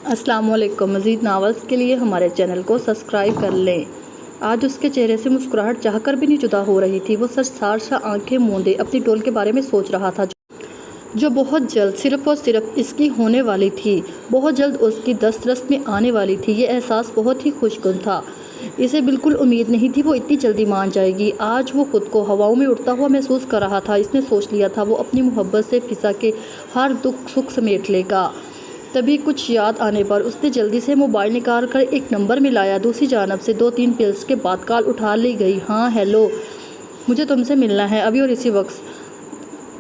السلام علیکم۔ مزید ناولز کے لیے ہمارے چینل کو سبسکرائب کر لیں۔ آج اس کے چہرے سے مسکراہٹ چاہ کر بھی نہیں جدا ہو رہی تھی۔ وہ سرسا آنکھیں موندے اپنی ڈول کے بارے میں سوچ رہا تھا جو بہت جلد صرف اور صرف اس کی ہونے والی تھی، بہت جلد اس کی دسترس میں آنے والی تھی۔ یہ احساس بہت ہی خوشگوار تھا۔ اسے بالکل امید نہیں تھی وہ اتنی جلدی مان جائے گی۔ آج وہ خود کو ہواؤں میں اڑتا ہوا محسوس کر رہا تھا۔ اس نے سوچ لیا تھا وہ اپنی محبت سے فضا کے ہر دکھ سکھ سمیٹ لے گا۔ تبھی کچھ یاد آنے پر اس نے جلدی سے موبائل نکال کر ایک نمبر ملایا۔ دوسری جانب سے 2-3 پلس کے بعد کال اٹھا لی گئی۔ ہاں ہیلو، مجھے تم سے ملنا ہے ابھی اور اسی وقت،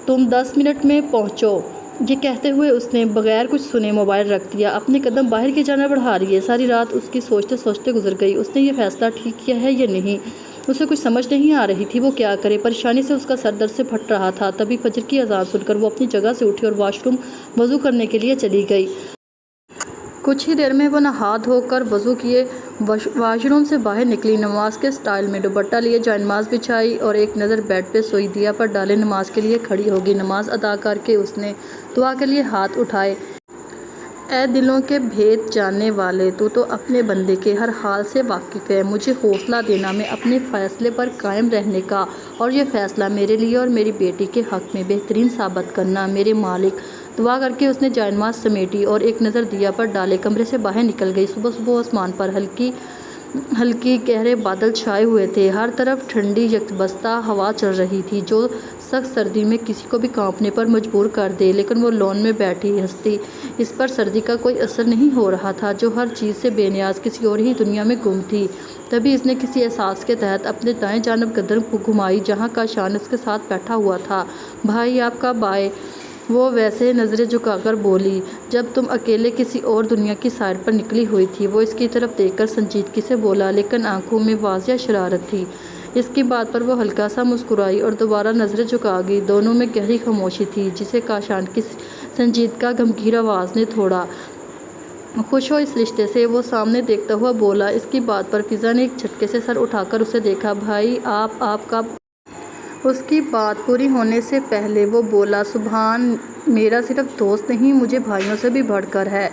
تم 10 منٹ میں پہنچو۔ یہ کہتے ہوئے اس نے بغیر کچھ سنے موبائل رکھ دیا، اپنے قدم باہر کی جانب بڑھا لیے۔ ساری رات اس کی سوچتے سوچتے گزر گئی۔ اس نے یہ فیصلہ ٹھیک کیا ہے یا نہیں، اسے کچھ سمجھ نہیں آ رہی تھی وہ کیا کرے۔ پریشانی سے اس کا سر درد سے پھٹ رہا تھا۔ تبھی فجر کی اذان سن کر وہ اپنی جگہ سے اٹھی اور واش روم وضو کرنے کے لیے چلی گئی۔ کچھ ہی دیر میں وہ نہا دھو کر وضو کیے واش روم سے باہر نکلی۔ نماز کے سٹائل میں دوپٹہ لیے جائے نماز بچھائی اور ایک نظر بیڈ پہ سوئی دیا پر ڈالے نماز کے لیے کھڑی ہوگی۔ نماز ادا کر کے اس نے دعا کے لیے ہاتھ اٹھائے۔ اے دلوں کے بھید جاننے والے، تو اپنے بندے کے ہر حال سے واقف ہے۔ مجھے حوصلہ دینا میں اپنے فیصلے پر قائم رہنے کا، اور یہ فیصلہ میرے لیے اور میری بیٹی کے حق میں بہترین ثابت کرنا، میرے مالک۔ دعا کر کے اس نے جائے نماز سمیٹی اور ایک نظر دیا پر ڈالے کمرے سے باہر نکل گئی۔ صبح صبح آسمان پر ہلکی گہرے بادل چھائے ہوئے تھے۔ ہر طرف ٹھنڈی یکبستہ ہوا چل رہی تھی جو سخت سردی میں کسی کو بھی کانپنے پر مجبور کر دے، لیکن وہ لون میں بیٹھی ہستی، اس پر سردی کا کوئی اثر نہیں ہو رہا تھا، جو ہر چیز سے بے نیاز کسی اور ہی دنیا میں گم تھی۔ تبھی اس نے کسی احساس کے تحت اپنے دائیں جانب گردن گھمائی جہاں کاشان اس کے ساتھ بیٹھا ہوا تھا۔ بھائی آپ کب آئے؟ وہ ویسے نظریں جھکا کر بولی جب تم اکیلے کسی اور دنیا کی سیر پر نکلی ہوئی تھی۔ وہ اس کی طرف دیکھ کر سنجیدگی سے بولا، لیکن آنکھوں میں واضح شرارت تھی۔ اس کی بات پر وہ ہلکا سا مسکرائی اور دوبارہ نظریں جھکا گئی۔ دونوں میں گہری خاموشی تھی جسے کاشان کی سنجیدہ گمگیر آواز نے توڑا۔ خوش ہو اس رشتے سے؟ وہ سامنے دیکھتا ہوا بولا۔ اس کی بات پر فضا نے ایک جھٹکے سے سر اٹھا کر اسے دیکھا۔ بھائی آپ کب؟ اس کی بات پوری ہونے سے پہلے وہ بولا، سبحان میرا صرف دوست نہیں، مجھے بھائیوں سے بھی بڑھ کر ہے،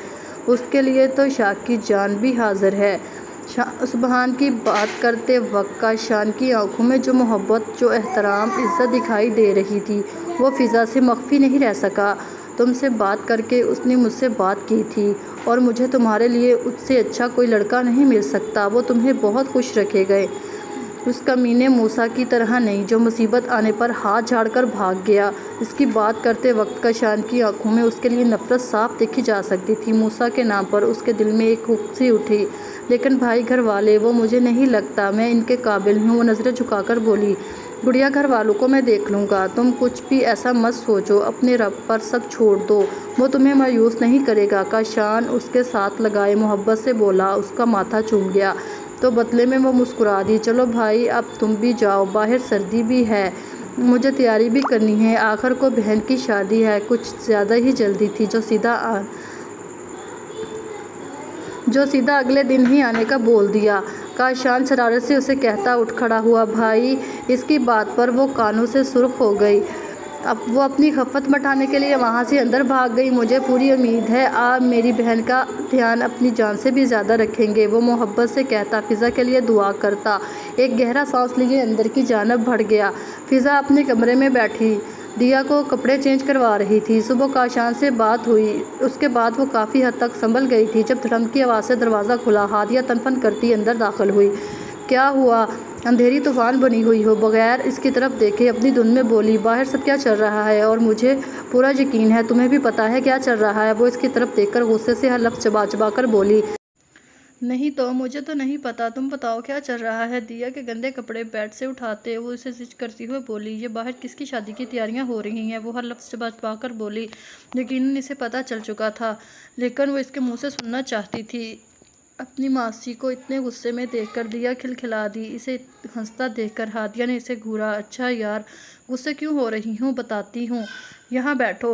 اس کے لیے تو شاق کی جان بھی حاضر ہے۔ سبحان کی بات کرتے وقت کاشان کی آنکھوں میں جو محبت، جو احترام، عزت دکھائی دے رہی تھی وہ فضا سے مخفی نہیں رہ سکا۔ تم سے بات کر کے اس نے مجھ سے بات کی تھی، اور مجھے تمہارے لیے اس سے اچھا کوئی لڑکا نہیں مل سکتا، وہ تمہیں بہت خوش رکھے گا، اس کمینے موسیٰ کی طرح نہیں جو مصیبت آنے پر ہاتھ جھاڑ کر بھاگ گیا۔ اس کی بات کرتے وقت کاشان کی آنکھوں میں اس کے لیے نفرت صاف دیکھی جا سکتی تھی۔ موسیٰ کے نام پر اس کے دل میں ایک ہک سی اٹھی۔ لیکن بھائی گھر والے، وہ مجھے نہیں لگتا میں ان کے قابل ہوں۔ وہ نظریں جھکا کر بولی، گڑیا گھر والوں کو میں دیکھ لوں گا، تم کچھ بھی ایسا مت سوچو، اپنے رب پر سب چھوڑ دو، وہ تمہیں مایوس نہیں کرے گا۔ کاشان اس کے ساتھ لگائے محبت سے بولا، اس کا ماتھا چوم گیا تو بدلے میں وہ مسکرا دی۔ چلو بھائی اب تم بھی جاؤ، باہر سردی بھی ہے، مجھے تیاری بھی کرنی ہے، آخر کو بہن کی شادی ہے۔ کچھ زیادہ ہی جلدی تھی جو سیدھا اگلے دن ہی آنے کا بول دیا۔ کاشان شرارت سے اسے کہتا اٹھ کھڑا ہوا، بھائی۔ اس کی بات پر وہ کانوں سے سرخ ہو گئی۔ وہ اپنی خفت مٹانے کے لیے وہاں سے اندر بھاگ گئی۔ مجھے پوری امید ہے آپ میری بہن کا دھیان اپنی جان سے بھی زیادہ رکھیں گے، وہ محبت سے کہتا فضا کے لیے دعا کرتا۔ ایک گہرا سانس لیے اندر کی جانب بڑھ گیا۔ فضا اپنے کمرے میں بیٹھی دیا کو کپڑے چینج کروا رہی تھی۔ صبح کاشان سے بات ہوئی، اس کے بعد وہ کافی حد تک سنبھل گئی تھی۔ جب دھڑم کی آواز سے دروازہ کھلا، ہادیہ تن پن کرتی اندر داخل ہوئی۔ کیا ہوا؟ اندھیری طوفان بنی ہوئی ہو؟ بغیر اس کی طرف دیکھے اپنی دھن میں بولی، باہر سب کیا چل رہا ہے اور مجھے پورا یقین ہے تمہیں بھی پتہ ہے کیا چل رہا ہے۔ وہ اس کی طرف دیکھ کر غصے سے ہر لفظ چبا چبا کر بولی، نہیں تو مجھے تو نہیں پتا، تم بتاؤ کیا چل رہا ہے۔ دیا کے گندے کپڑے بیڈ سے اٹھاتے وہ اسے زج کرتی ہوئے بولی، یہ باہر کس کی شادی کی تیاریاں ہو رہی ہیں۔ وہ ہر لفظ چبا چبا کر بولی، یقیناً اسے پتہ چل چکا تھا، لیکن وہ اس کے منہ سے سننا چاہتی تھی۔ اپنی ماسی کو اتنے غصے میں دیکھ کر دیا کھلکھلا دی۔ اسے ہنستا دیکھ کر ہادیہ نے اسے گھورا، اچھا یار غصے کیوں ہو رہی ہوں، بتاتی ہوں، یہاں بیٹھو۔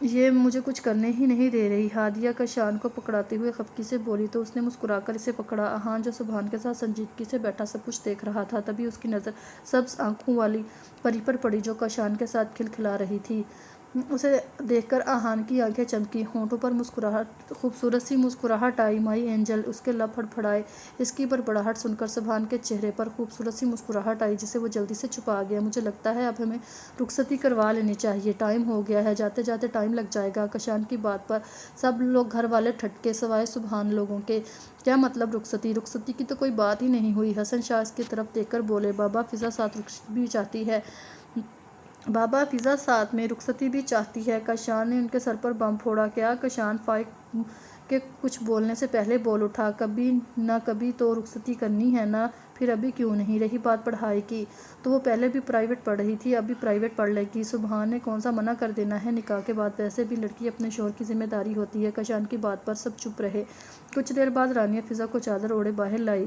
یہ مجھے کچھ کرنے ہی نہیں دے رہی۔ ہادیہ کاشان کو پکڑاتے ہوئے خفگی سے بولی تو اس نے مسکرا کر اسے پکڑا۔ احان جو سبحان کے ساتھ سنجیدگی سے بیٹھا سب کچھ دیکھ رہا تھا، تبھی اس کی نظر سبز آنکھوں والی پری پر پڑی جو کاشان کے ساتھ کھلکھلا رہی تھی۔ اسے دیکھ کر احان کی آنکھیں چمکی، ہونٹوں پر خوبصورت سی مسکراہٹ آئی۔ مائی اینجل، اس کے لب پھڑپھڑائے۔ اس کی بڑبڑاہٹ سن کر سبحان کے چہرے پر خوبصورت سی مسکراہٹ آئی جسے وہ جلدی سے چھپا گیا۔ مجھے لگتا ہے اب ہمیں رخصتی کروا لینی چاہیے، ٹائم ہو گیا ہے، جاتے جاتے ٹائم لگ جائے گا۔ کاشان کی بات پر سب لوگ گھر والے ٹھٹکے سوائے سبحان لوگوں کے۔ کیا مطلب رخصتی؟ رخصتی کی تو کوئی بات ہی نہیں ہوئی۔ حسن شاہ اس کی طرف دیکھ کر بولے، بابا فضا ساتھ رخصتی بھی چاہتی ہے۔ بابا فضا ساتھ میں رخصتی بھی چاہتی ہے؟ کاشان نے ان کے سر پر بم پھوڑا۔ کیا؟ کاشان فائق کے کچھ بولنے سے پہلے بول اٹھا، کبھی نہ کبھی تو رخصتی کرنی ہے نا، پھر ابھی کیوں نہیں؟ رہی بات پڑھائی کی تو وہ پہلے بھی پرائیویٹ پڑھ رہی تھی، اب بھی پرائیویٹ پڑھ لے گی۔ سبحان نے کون سا منع کر دینا ہے، نکاح کے بعد ویسے بھی لڑکی اپنے شوہر کی ذمہ داری ہوتی ہے۔ کاشان کی بات پر سب چپ رہے۔ کچھ دیر بعد رانیہ فضا کو چادر اوڑھے باہر لائی۔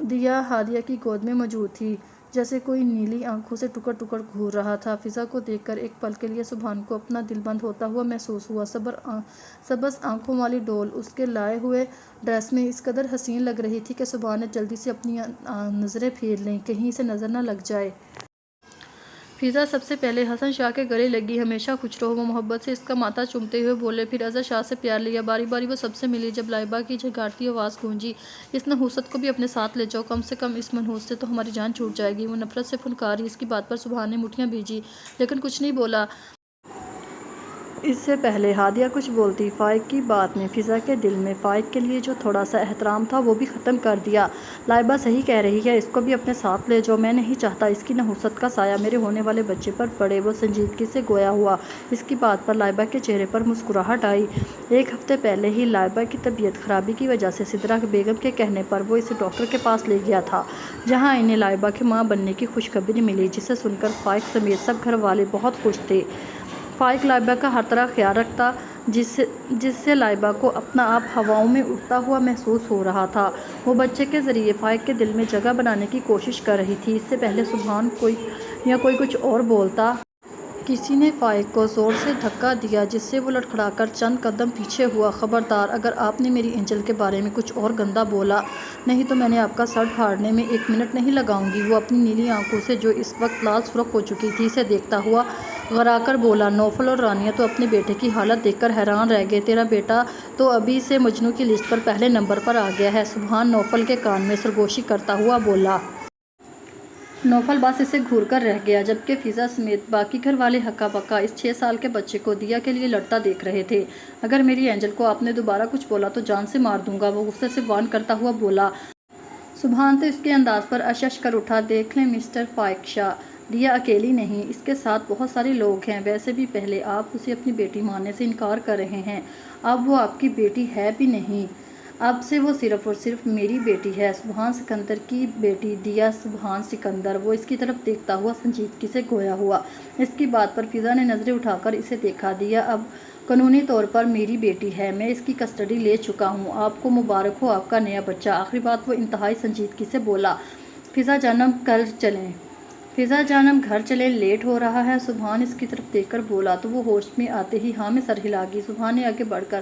دیا ہادیہ کی گود میں موجود تھی، جیسے کوئی نیلی آنکھوں سے ٹکڑ ٹکڑ گھور رہا تھا۔ فضا کو دیکھ کر ایک پل کے لیے سبحان کو اپنا دل بند ہوتا ہوا محسوس ہوا۔ سبز آنکھوں والی ڈول اس کے لائے ہوئے ڈریس میں اس قدر حسین لگ رہی تھی کہ سبحان نے جلدی سے اپنی نظریں پھیر لیں، کہیں اسے نظر نہ لگ جائے۔ فضا سب سے پہلے حسن شاہ کے گلے لگی۔ ہمیشہ خوش رہو، وہ محبت سے اس کا ماتھا چومتے ہوئے بولے، پھر اظہر شاہ سے پیار لیا۔ باری باری وہ سب سے ملی۔ جب لائبہ کی جھنجھاڑتی آواز گونجی، اس نحوست کو بھی اپنے ساتھ لے جاؤ، کم سے کم اس منحوس سے تو ہماری جان چھوٹ جائے گی۔ وہ نفرت سے پھنکاری۔ اس کی بات پر سبحان نے مٹھیاں بھیجی لیکن کچھ نہیں بولا۔ اس سے پہلے ہادیہ کچھ بولتی، فائق کی بات نے فضا کے دل میں فائق کے لیے جو تھوڑا سا احترام تھا وہ بھی ختم کر دیا۔ لائبہ صحیح کہہ رہی ہے، اس کو بھی اپنے ساتھ لے جاؤ، میں نہیں چاہتا اس کی نحوست کا سایہ میرے ہونے والے بچے پر پڑے۔ وہ سنجیدگی سے گویا ہوا۔ اس کی بات پر لائبہ کے چہرے پر مسکراہٹ آئی۔ ایک ہفتے پہلے ہی لائبہ کی طبیعت خرابی کی وجہ سے سدرا بیگم کے کہنے پر وہ اسے ڈاکٹر کے پاس لے گیا تھا، جہاں انہیں لائبہ کی ماں بننے کی خوشخبری ملی، جسے سن کر فائق سمیت سب گھر والے بہت خوش تھے۔ فائق لائبہ کا ہر طرح خیال رکھتا، جس سے لائبہ کو اپنا آپ ہواؤں میں اڑتا ہوا محسوس ہو رہا تھا۔ وہ بچے کے ذریعے فائق کے دل میں جگہ بنانے کی کوشش کر رہی تھی۔ اس سے پہلے سبحان کوئی کچھ اور بولتا، کسی نے فائق کو زور سے دھکا دیا جس سے وہ لڑکھڑا کر چند قدم پیچھے ہوا۔ خبردار، اگر آپ نے میری اینجل کے بارے میں کچھ اور گندا بولا نہیں تو میں نے آپ کا سر پھاڑنے میں 1 منٹ نہیں لگاؤں گی۔ وہ اپنی نیلی آنکھوں سے جو اس وقت لال سرخ ہو چکی تھی اسے دیکھتا ہوا غرا کر بولا، نوفل اور رانیہ تو اپنے بیٹے کی حالت دیکھ کر حیران رہ گئے، تیرا بیٹا تو ابھی سے مجنوں کی لسٹ پر پہلے نمبر پر آ گیا ہے۔ سبحان نوفل کے کان میں سرگوشی کرتا ہوا بولا۔ نوفل بس اسے گھور کر رہ گیا، جبکہ فضا سمیت باقی گھر والے ہکا بکا اس 6 سال کے بچے کو دیا کے لیے لڑتا دیکھ رہے تھے۔ اگر میری اینجل کو آپ نے دوبارہ کچھ بولا تو جان سے مار دوں گا، وہ غصے سے وارن کرتا ہوا بولا۔ سبحان تو اس کے انداز پر اشش کر اٹھا، دیکھ لیں مسٹر فائق شاہ، دیا اکیلی نہیں، اس کے ساتھ بہت سارے لوگ ہیں۔ ویسے بھی پہلے آپ اسے اپنی بیٹی ماننے سے انکار کر رہے ہیں، اب وہ آپ کی بیٹی ہے بھی نہیں، اب سے وہ صرف اور صرف میری بیٹی ہے، سبحان سکندر کی بیٹی دیا سبحان سکندر۔ وہ اس کی طرف دیکھتا ہوا سنجیدگی سے گویا ہوا۔ اس کی بات پر فضا نے نظریں اٹھا کر اسے دیکھا، دیا اب قانونی طور پر میری بیٹی ہے، میں اس کی کسٹڈی لے چکا ہوں، آپ کو مبارک ہو آپ کا نیا بچہ۔ آخری بات وہ انتہائی سنجیدگی سے بولا، فضا جانم گھر چلیں، لیٹ ہو رہا ہے۔ سبحان اس کی طرف دیکھ کر بولا تو وہ ہوش میں آتے ہی ہاں میں سر ہلا گی۔ سبحان نے آگے بڑھ کر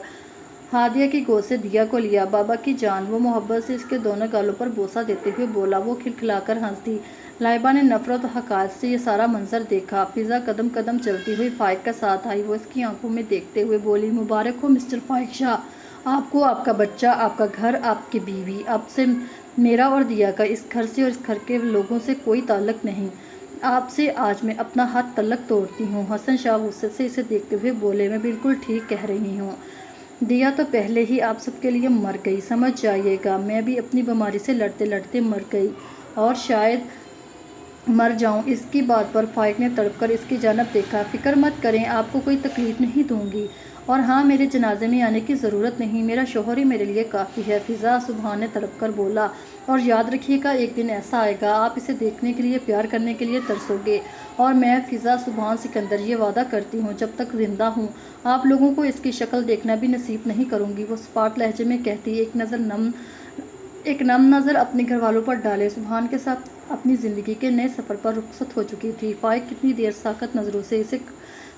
ہادیہ کی گود سے دیا کو لیا، بابا کی جان، وہ محبت سے اس کے دونوں گالوں پر بوسہ دیتے ہوئے بولا۔ وہ کھلکھلا کر ہنس دی۔ لائبہ نے نفرت و حقارت سے یہ سارا منظر دیکھا۔ فضا قدم قدم چلتی ہوئی فائق کے ساتھ آئی، وہ اس کی آنکھوں میں دیکھتے ہوئے بولی، مبارک ہو مسٹر فائق شاہ، آپ کو، آپ کا بچہ، آپ کا گھر، آپ کی بیوی، اب سے میرا اور دیا کا اس گھر سے اور اس گھر کے لوگوں سے کوئی تعلق نہیں، آپ سے آج میں اپنا ہاتھ تلک توڑتی ہوں۔ حسن شاہ غصے سے اسے دیکھتے ہوئے بولے، میں بالکل ٹھیک کہہ رہی ہوں، دیا تو پہلے ہی آپ سب کے لیے مر گئی، سمجھ جائیے گا، میں بھی اپنی بیماری سے لڑتے لڑتے مر گئی اور شاید مر جاؤں۔ اس کی بات پر فائق نے تڑپ کر اس کی جانب دیکھا، فکر مت کریں، آپ کو کوئی تکلیف نہیں دوں گی، اور ہاں میرے جنازے میں آنے کی ضرورت نہیں، میرا شوہر ہی میرے لیے کافی ہے۔ فضا، سبحان نے تڑپ کر بولا، اور یاد رکھیے گا ایک دن ایسا آئے گا آپ اسے دیکھنے کے لیے، پیار کرنے کے لیے ترسو گے، اور میں فضا سبحان سکندر یہ وعدہ کرتی ہوں جب تک زندہ ہوں آپ لوگوں کو اس کی شکل دیکھنا بھی نصیب نہیں کروں گی۔ وہ سپاٹ لہجے میں کہتی، ایک نم نظر اپنے گھر والوں پر ڈالے۔ سبحان کے ساتھ اپنی زندگی کے نئے سفر پر رخصت ہو چکی تھی۔ فائق کتنی دیر ساکت نظروں سے اسے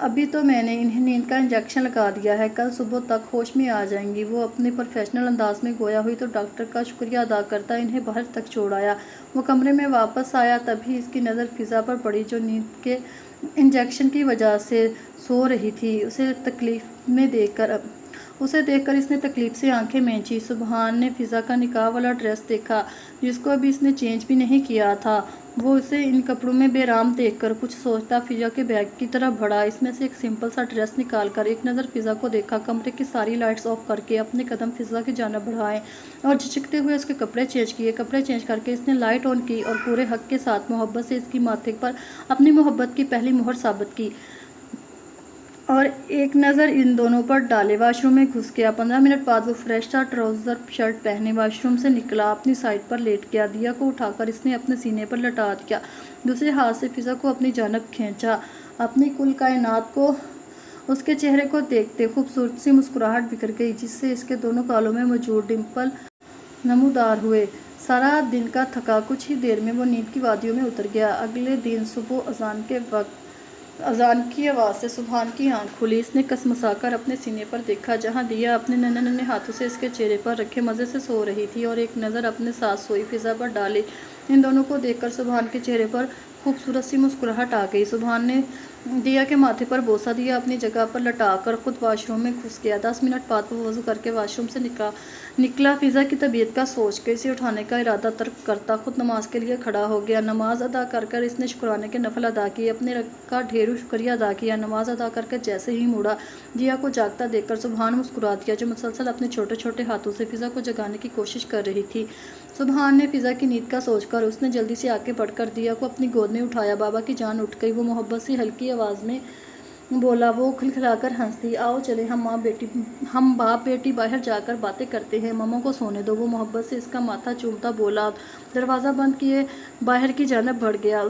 ابھی تو میں نے انہیں نیند کا انجیکشن لگا دیا ہے، کل صبح تک ہوش میں آ جائیں گی۔ وہ اپنے پروفیشنل انداز میں گویا ہوئی تو ڈاکٹر کا شکریہ ادا کرتا انہیں باہر تک چھوڑ آیا۔ وہ کمرے میں واپس آیا، تبھی اس کی نظر فضا پر پڑی جو نیند کے انجیکشن کی وجہ سے سو رہی تھی۔ اسے دیکھ کر اس نے تکلیف سے آنکھیں مینچی۔ سبحان نے فضا کا نکاح والا ڈریس دیکھا، جس کو ابھی اس نے چینج بھی نہیں کیا تھا۔ وہ اسے ان کپڑوں میں بے رام دیکھ کر کچھ سوچتا فضا کے بیگ کی طرف بڑھا، اس میں سے ایک سمپل سا ڈریس نکال کر ایک نظر فضا کو دیکھا، کمرے کی ساری لائٹس آف کر کے اپنے قدم فضا کی جانب بڑھائے اور جھجکتے ہوئے اس کے کپڑے چینج کیے۔ کپڑے چینج کر کے اس نے لائٹ آن کی اور پورے حق کے ساتھ محبت سے اس کی ماتھے پر اپنی محبت کی پہلی مہر ثابت کی اور ایک نظر ان دونوں پر ڈالے واش روم میں گھس گیا۔ 15 منٹ بعد وہ فریش سا ٹراؤزر شرٹ پہنے واش روم سے نکلا، اپنی سائڈ پر لیٹ گیا۔ دیا کو اٹھا کر اس نے اپنے سینے پر لٹا دیا، دوسرے ہاتھ سے فضا کو اپنی جانب کھینچا۔ اپنی کل کائنات کو اس کے چہرے کو دیکھتے خوبصورت سی مسکراہٹ بکھر گئی، جس سے اس کے دونوں گالوں میں موجود ڈمپل نمودار ہوئے۔ سارا دن کا تھکا کچھ ہی دیر میں وہ نیند کی وادیوں میں اتر گیا۔ اگلے دن صبح اذان کے وقت اذان کی آواز سے سبحان کی آنکھ کھلی۔ اس نے کسمسا کر اپنے سینے پر دیکھا، جہاں دیا اپنے ننھے ننھے ہاتھوں سے اس کے چہرے پر رکھے مزے سے سو رہی تھی، اور ایک نظر اپنے ساتھ سوئی فضا پر ڈالی۔ ان دونوں کو دیکھ کر سبحان کے چہرے پر خوبصورت سی مسکراہٹ آ گئی۔ سبحان نے دیا کے ماتھے پر بوسہ دیا، اپنی جگہ پر لٹا کر خود واش روم میں گھس گیا۔ 10 منٹ بعد وہ وضو کر کے واش روم سے نکلا۔ فضا کی طبیعت کا سوچ کر اسے اٹھانے کا ارادہ ترک کرتا خود نماز کے لیے کھڑا ہو گیا۔ نماز ادا کر کر اس نے شکرانے کے نفل ادا کیے، اپنے رب کا ڈھیروں شکریہ ادا کیا۔ نماز ادا کر کے جیسے ہی مڑا، دیا کو جاگتا دیکھ کر سبحان مسکرا دیا، جو مسلسل اپنے چھوٹے چھوٹے ہاتھوں سے فضا کو جگانے کی کوشش کر رہی تھی۔ سبحان نے فضا کی نیند کا سوچ کر اس نے جلدی سے آگے بڑھ کر دیا کو اپنی گود میں اٹھایا۔ بابا کی جان اٹھ گئی، وہ محبت سی ہلکی آواز میں بولا۔ وہ کھلکھلا کر ہنس دی۔ آؤ چلیں، ہم باپ بیٹی باہر جا کر باتیں کرتے ہیں، مما کو سونے دو۔ وہ محبت سے اس کا ماتھا چومتا بولا، دروازہ بند کیے باہر کی جانب بڑھ گیا۔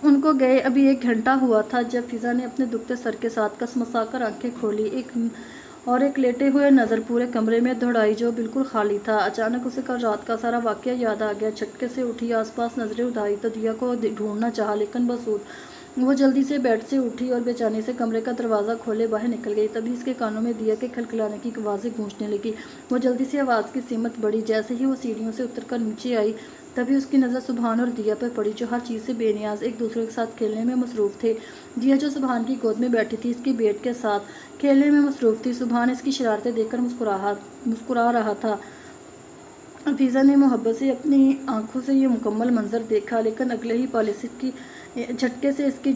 ان کو گئے ابھی 1 گھنٹہ ہوا تھا جب فضا نے اپنے دکھتے سر کے ساتھ کسمسا کر آنکھیں کھولی اور ایک لیٹے ہوئے نظر پورے کمرے میں دوڑائی جو بالکل خالی تھا۔ اچانک اسے کل رات کا سارا واقعہ یاد آ گیا۔ جھٹکے سے اٹھی، آس پاس نظریں اٹھائی تو دیا کو ڈھونڈنا چاہا، لیکن بسود وہ جلدی سے بیڈ سے اٹھی اور بے چینی سے کمرے کا دروازہ کھولے باہر نکل گئی۔ تبھی اس کے کانوں میں دیا کے کھلکھلانے کی آوازیں گونجنے لگی۔ وہ جلدی سے آواز کی سمت بڑھی۔ جیسے ہی وہ سیڑھیوں سے اتر کر نیچے آئی، تبھی اس کی نظر سبحان اور دیا پر پڑی، جو ہر چیز سے بے نیاز ایک دوسرے کے ساتھ کھیلنے میں مصروف تھے۔ دیا جو سبحان کی گود میں بیٹھی تھی، اس کی بیٹ کے ساتھ کھیلنے میں مصروف تھی۔ سبحان اس کی شرارتیں دیکھ کر مسکرا رہا تھا۔ فضا نے محبت سے اپنی آنکھوں سے یہ مکمل منظر دیکھا، لیکن اگلے ہی پل جھٹکے سے اس کی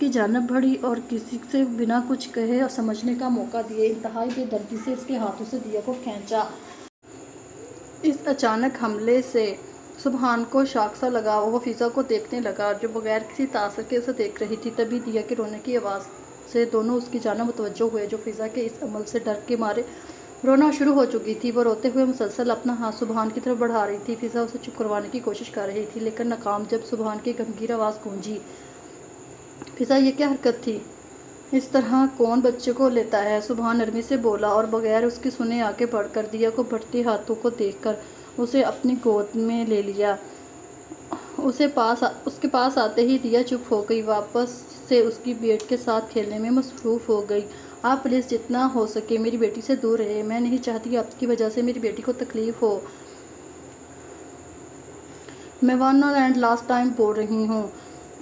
جانب بڑھی اور کسی سے بنا کچھ کہے اور سمجھنے کا موقع دیے انتہائی بے دردی سے اس کے ہاتھوں سے دیا کو کھینچا۔ اس اچانک حملے سے سبحان کو شاک سا لگا، وہ فضا کو دیکھنے لگا جو بغیر کسی تاثر کے اسے دیکھ رہی تھی۔ تبھی دیا کے رونے کی آواز سے دونوں اس کی جانب متوجہ ہوئے، جو فضا کے اس عمل سے ڈر کے مارے رونا شروع ہو چکی تھی۔ وہ روتے ہوئے مسلسل اپنا ہاتھ سبحان کی طرف بڑھا رہی تھی۔ فضا اسے چپ کروانے کی کوشش کر رہی تھی، لیکن ناکام۔ جب سبحان کی گمگیر آواز گونجی، فضا یہ کیا حرکت تھی؟ اس طرح کون بچے کو لیتا ہے؟ سبحان نرمی سے بولا اور بغیر اس کی سنے آگے بڑھ کر دیا کو بڑھتے ہاتھوں کو دیکھ کر اسے اپنی گود میں لے لیا۔ اس کے پاس آتے ہی دیا چپ ہو گئی، واپس سے اس کی بیٹ کے ساتھ کھیلنے میں مصروف ہو گئی۔ آپ پلیز جتنا ہو سکے میری بیٹی سے دور رہے، میں نہیں چاہتی آپ کی وجہ سے میری بیٹی کو تکلیف ہو۔ میں ون اینڈ لاسٹ ٹائم بول رہی ہوں۔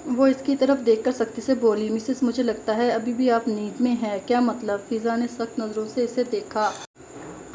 وہ اس کی طرف دیکھ کر سختی سے بولی، مسز مجھے لگتا ہے ابھی بھی آپ نیند میں ہیں۔ کیا مطلب؟ فضا نے سخت نظروں سے اسے دیکھا۔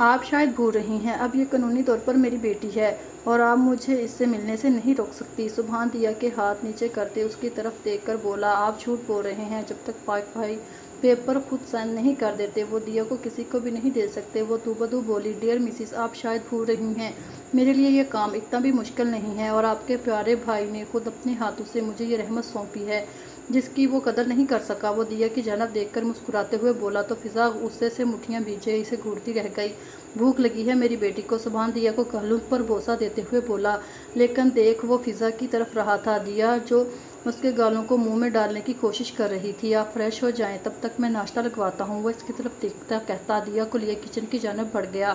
آپ شاید بھول رہی ہیں، اب یہ قانونی طور پر میری بیٹی ہے اور آپ مجھے اس سے ملنے سے نہیں روک سکتی۔ سبحان دیا کے ہاتھ نیچے کرتے اس کی طرف دیکھ کر بولا، آپ جھوٹ بول رہے ہیں۔ جب تک پاک بھائی پیپر خود سائن نہیں کر دیتے، وہ دیا کو کسی کو بھی نہیں دے سکتے۔ وہ دو بدو بولی، ڈیئر مسز آپ شاید بھول رہی ہیں، میرے لیے یہ کام اتنا بھی مشکل نہیں ہے، اور آپ کے پیارے بھائی نے خود اپنے ہاتھوں سے مجھے یہ رحمت سونپی ہے جس کی وہ قدر نہیں کر سکا۔ وہ دیا کی جانب دیکھ کر مسکراتے ہوئے بولا تو فضا غصے سے مٹھیاں بھیجے اسے گھورتی رہ گئی۔ بھوک لگی ہے میری بیٹی کو؟ سبحان دیا کو گالوں پر بوسہ دیتے ہوئے بولا، لیکن دیکھ وہ فضا کی طرف رہا تھا، دیا جو اس کے گالوں کو منہ میں ڈالنے کی کوشش کر رہی تھی۔ آپ فریش ہو جائیں، تب تک میں ناشتہ لگواتا ہوں۔ وہ اس کی طرف دیکھتا کہتا دیا کو لیے کچن کی جانب بڑھ گیا۔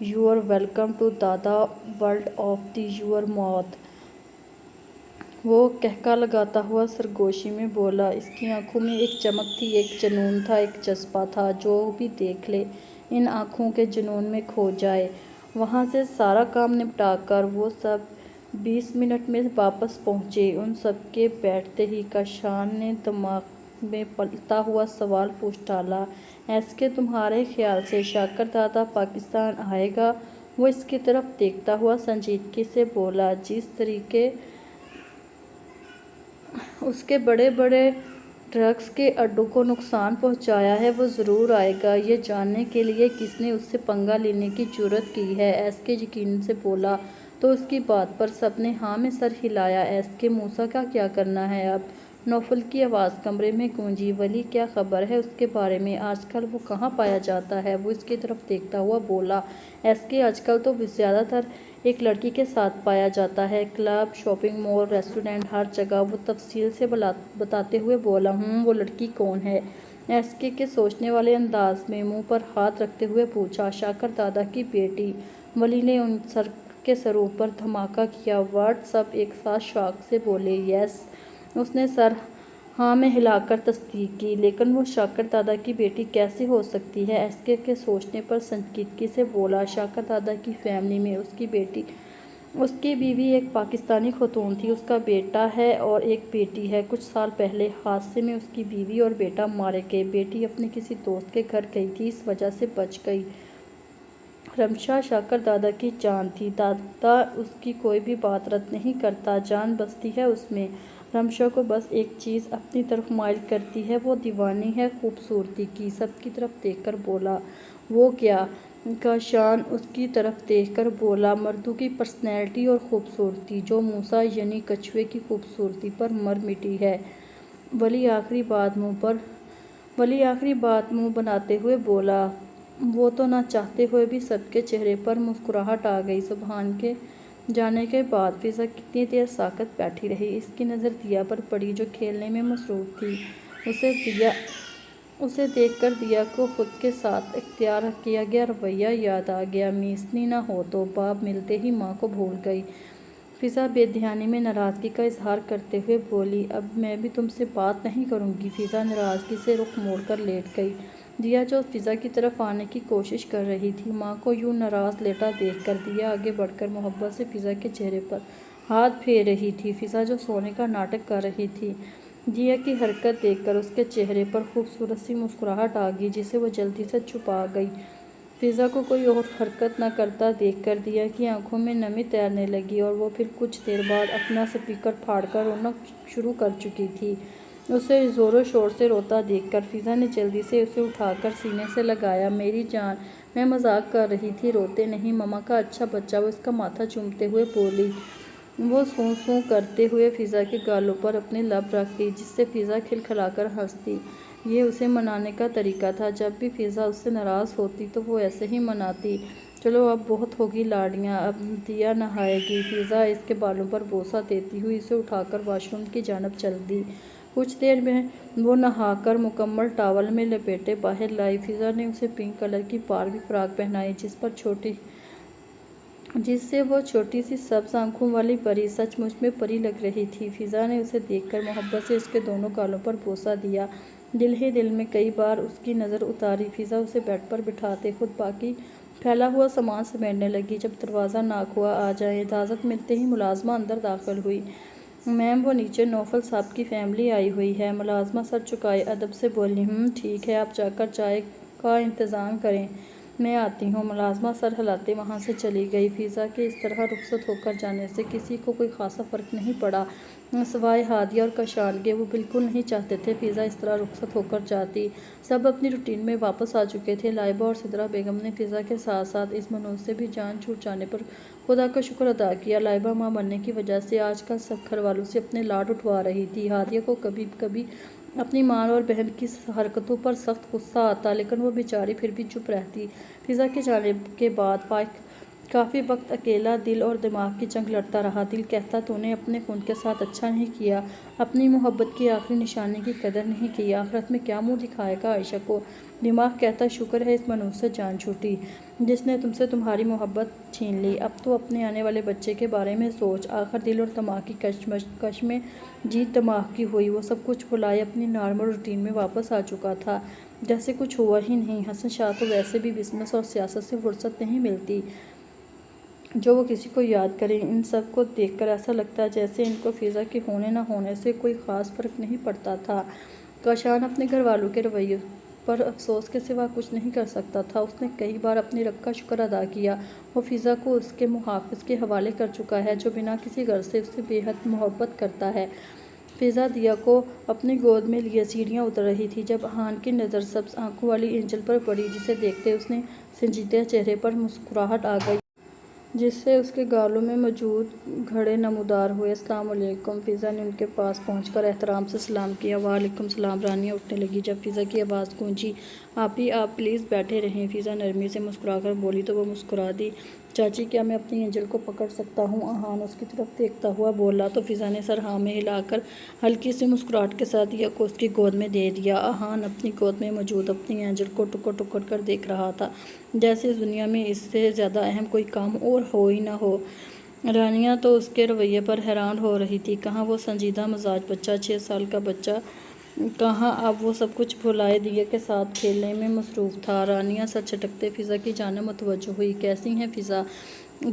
یو آر ویلکم ٹو دادا world of the your mouth. وہ کہکا لگاتا ہوا سرگوشی میں بولا۔ اس کی آنکھوں میں ایک چمک تھی، ایک جنون تھا، ایک جذبہ تھا۔ جو بھی دیکھ لے ان آنکھوں کے جنون میں کھو جائے۔ وہاں سے سارا کام نپٹا کر وہ سب 20 منٹ میں واپس پہنچے۔ ان سب کے بیٹھتے ہی کاشان نے دماغ میں پلتا ہوا سوال پوچھ ڈالا، ایس کے تمہارے خیال سے شاکر دادا پاکستان آئے گا؟ وہ اس کی طرف دیکھتا ہوا سنجیدگی سے بولا، جس طریقے اس کے بڑے بڑے ڈرگس کے اڈوں کو نقصان پہنچایا ہے وہ ضرور آئے گا۔ یہ جاننے کے لیے کس نے اس سے پنگا لینے کی جرأت کی ہے؟ ایس کے یقین سے بولا۔ تو اس کی بات پر سب نے ہاں میں سر ہلایا۔ ایس کے موسیٰ کا کیا کرنا ہے اب؟ نوفل کی آواز کمرے میں گونجی۔ ولی کیا خبر ہے اس کے بارے میں؟ آج کل وہ کہاں پایا جاتا ہے؟ وہ اس کی طرف دیکھتا ہوا بولا، ایس کے آج کل تو زیادہ تر ایک لڑکی کے ساتھ پایا جاتا ہے، کلب، شاپنگ مال، ریسٹورینٹ، ہر جگہ۔ وہ تفصیل سے بتاتے ہوئے بولا۔ وہ لڑکی کون ہے؟ ایس کے سوچنے والے انداز میں منہ پر ہاتھ رکھتے ہوئے پوچھا، شاکر دادا کی بیٹی۔ ولی نے ان سر کے سروں پر دھماکہ کیا۔ واٹ؟ سب ایک ساتھ شوق سے بولے۔ یس۔ اس نے سر ہاں میں ہلا کر تصدیق کی۔ لیکن وہ شاکر دادا کی بیٹی کیسے ہو سکتی ہے؟ ایس کے سوچنے پر سنجیدگی سے بولا، شاکر دادا کی فیملی میں اس کی بیٹی، اس کی بیوی ایک پاکستانی خاتون تھی، اس کا بیٹا ہے اور ایک بیٹی ہے۔ کچھ سال پہلے حادثے میں اس کی بیوی اور بیٹا مارے گئے۔ بیٹی اپنے کسی دوست کے گھر گئی تھی، اس وجہ سے بچ گئی۔ رمشا شاکر دادا کی جان تھی، دادا اس کی کوئی بھی بات رد نہیں کرتا، جان بستی ہے اس میں۔ رمشا کو بس ایک چیز اپنی طرف مائل کرتی ہے، وہ دیوانی ہے خوبصورتی کی۔ سب کی طرف دیکھ کر بولا، وہ کیا؟ کاشان اس کی طرف دیکھ کر بولا، مردوں کی پرسنالٹی اور خوبصورتی، جو موسیٰ یعنی کچھوے کی خوبصورتی پر مر مٹی ہے۔ ولی آخری بات منہ بناتے ہوئے بولا۔ وہ تو نہ چاہتے ہوئے بھی سب کے چہرے پر مسکراہٹ آ گئی۔ سبحان کے جانے کے بعد فضا کتنی دیر ساکت بیٹھی رہی۔ اس کی نظر دیا پر پڑی جو کھیلنے میں مصروف تھی۔ اسے دیکھ کر دیا کو خود کے ساتھ اختیار کیا گیا رویہ یاد آ گیا۔ میسنی نہ ہو تو باپ ملتے ہی ماں کو بھول گئی۔ فضا بے دھیانی میں ناراضگی کا اظہار کرتے ہوئے بولی، اب میں بھی تم سے بات نہیں کروں گی۔ فضا ناراضگی سے رخ موڑ کر لیٹ گئی۔ دیا جو فضا کی طرف آنے کی کوشش کر رہی تھی، ماں کو یوں ناراض لیٹا دیکھ کر دیا آگے بڑھ کر محبت سے فضا کے چہرے پر ہاتھ پھیر رہی تھی۔ فضا جو سونے کا ناٹک کر رہی تھی، دیا کی حرکت دیکھ کر اس کے چہرے پر خوبصورت سی مسکراہٹ آ گئی جسے وہ جلدی سے چھپا گئی۔ فضا کو کوئی اور حرکت نہ کرتا دیکھ کر دیا کی آنکھوں میں نمی تیرنے لگی اور وہ پھر کچھ دیر بعد اپنا اسپیکر پھاڑ کر رونا شروع کر چکی تھی۔ اسے زور و شور سے روتا دیکھ کر فضا نے جلدی سے اسے اٹھا کر سینے سے لگایا۔ میری جان، میں مذاق کر رہی تھی، روتے نہیں، ماما کا اچھا بچہ، وہ اس کا ماتھا چومتے ہوئے بولی۔ وہ سوں سوں کرتے ہوئے فضا کے گالوں پر اپنے لب رکھ دی جس سے فضا کھلکھلا کر ہنستی۔ یہ اسے منانے کا طریقہ تھا۔ جب بھی فضا اس سے ناراض ہوتی تو وہ ایسے ہی مناتی۔ چلو اب بہت ہوگی لاڈیاں، اب دیا نہائے گی۔ فضا اس کے بالوں پر بوسہ دیتی ہوئی اسے اٹھا کر واش روم کی جانب چل دی۔ کچھ دیر میں وہ نہا کر مکمل ٹاول میں لپیٹے باہر لائی۔ فضا نے اسے پنک کلر کی باربی فراک پہنائی جس سے وہ چھوٹی سی سبز آنکھوں والی پری سچ مچ میں پری لگ رہی تھی۔ فضا نے اسے دیکھ کر محبت سے اس کے دونوں گالوں پر بوسہ دیا، دل ہی دل میں کئی بار اس کی نظر اتاری۔ فضا اسے بیڈ پر بٹھاتے خود باقی پھیلا ہوا سامان سمیٹنے لگی۔ جب دروازہ ناک ہوا، آ جائیں۔ اجازت ملتے ہی ملازمہ اندر داخل ہوئی۔ میم، وہ نیچے نوفل صاحب کی فیملی آئی ہوئی ہے۔ ملازمہ سر جھکائے ادب سے بولی۔ ٹھیک ہے، آپ جا کر چائے کا انتظام کریں، میں آتی ہوں۔ ملازمہ سر ہلاتے وہاں سے چلی گئی۔ فضا کے اس طرح رخصت ہو کر جانے سے کسی کو کوئی خاصا فرق نہیں پڑا سوائے ہادیہ اور کاشان کے۔ وہ بالکل نہیں چاہتے تھے فضا اس طرح رخصت ہو کر جاتی۔ سب اپنی روٹین میں واپس آ چکے تھے۔ لائبہ اور سدرا بیگم نے فضا کے ساتھ ساتھ اس منحوس سے بھی جان چھوٹ جانے پر خدا کا شکر ادا کیا۔ لائبہ ماں بننے کی وجہ سے آج کل سب گھر والوں سے اپنے لاڈ اٹھوا رہی تھی۔ ہادیہ کو کبھی کبھی اپنی ماں اور بہن کی حرکتوں پر سخت غصہ آتا، لیکن وہ بیچاری پھر بھی چپ رہتی۔ فضا کے جانے کے بعد فائق کافی وقت اکیلا دل اور دماغ کی جنگ لڑتا رہا۔ دل کہتا، تو نے اپنے خون کے ساتھ اچھا نہیں کیا، اپنی محبت کی آخری نشانی کی قدر نہیں کی، آخرت میں کیا منہ دکھائے گا عائشہ کو؟ دماغ کہتا شکر ہے اس منوس سے جان چھوٹی جس نے تم سے تمہاری محبت چھین لی، اب تو اپنے آنے والے بچے کے بارے میں سوچ۔ آخر دل اور دماغ کی کشمکش میں جیت دماغ کی ہوئی، وہ سب کچھ بھلائے اپنی نارمل روٹین میں واپس آ چکا تھا جیسے کچھ ہوا ہی نہیں۔ حسن شاہ کو ویسے بھی بزنس اور سیاست سے فرصت نہیں ملتی جو وہ کسی کو یاد کریں۔ ان سب کو دیکھ کر ایسا لگتا جیسے ان کو فضا کے ہونے نہ ہونے سے کوئی خاص فرق نہیں پڑتا تھا۔ کاشان اپنے گھر والوں کے رویے پر افسوس کے سوا کچھ نہیں کر سکتا تھا۔ اس نے کئی بار اپنی رب کا شکر ادا کیا وہ فضا کو اس کے محافظ کے حوالے کر چکا ہے جو بنا کسی غرض سے اس سے بے حد محبت کرتا ہے۔ فضا دیا کو اپنی گود میں لیے سیڑھیاں اتر رہی تھی جب احان کی نظر سبز آنکھوں والی اینجل پر پڑی جسے دیکھتے اس نے سنجیدہ چہرے پر مسکراہٹ آ گئی جس سے اس کے گالوں میں موجود گھڑے نمودار ہوئے۔ السلام علیکم۔ فضا نے ان کے پاس پہنچ کر احترام سے سلام کیا۔ وعلیکم السلام۔ رانیہ اٹھنے لگی جب فضا کی آواز گونجی، آپی آپ پلیز بیٹھے رہیں۔ فضا نرمی سے مسکرا کر بولی تو وہ مسکرا دی۔ چاچی کیا میں اپنی اینجل کو پکڑ سکتا ہوں؟ احان اس کی طرف دیکھتا ہوا بولا تو فضا نے سر ہاں میں ہلا کر ہلکی سی مسکراہٹ کے ساتھ دیا کو اس کی گود میں دے دیا۔ احان اپنی گود میں موجود اپنی اینجل کو ٹکڑ ٹکڑ کر دیکھ رہا تھا جیسے اس دنیا میں اس سے زیادہ اہم کوئی کام اور ہو ہی نہ ہو۔ رانیہ تو اس کے رویے پر حیران ہو رہی تھی، کہاں وہ سنجیدہ مزاج بچہ، 6 سال کا بچہ، کہاں اب وہ سب کچھ بھلائے دیا کے ساتھ کھیلنے میں مصروف تھا۔ رانیہ سر جھٹکتے فضا کی جانب متوجہ ہوئی۔ کیسی ہیں فضا؟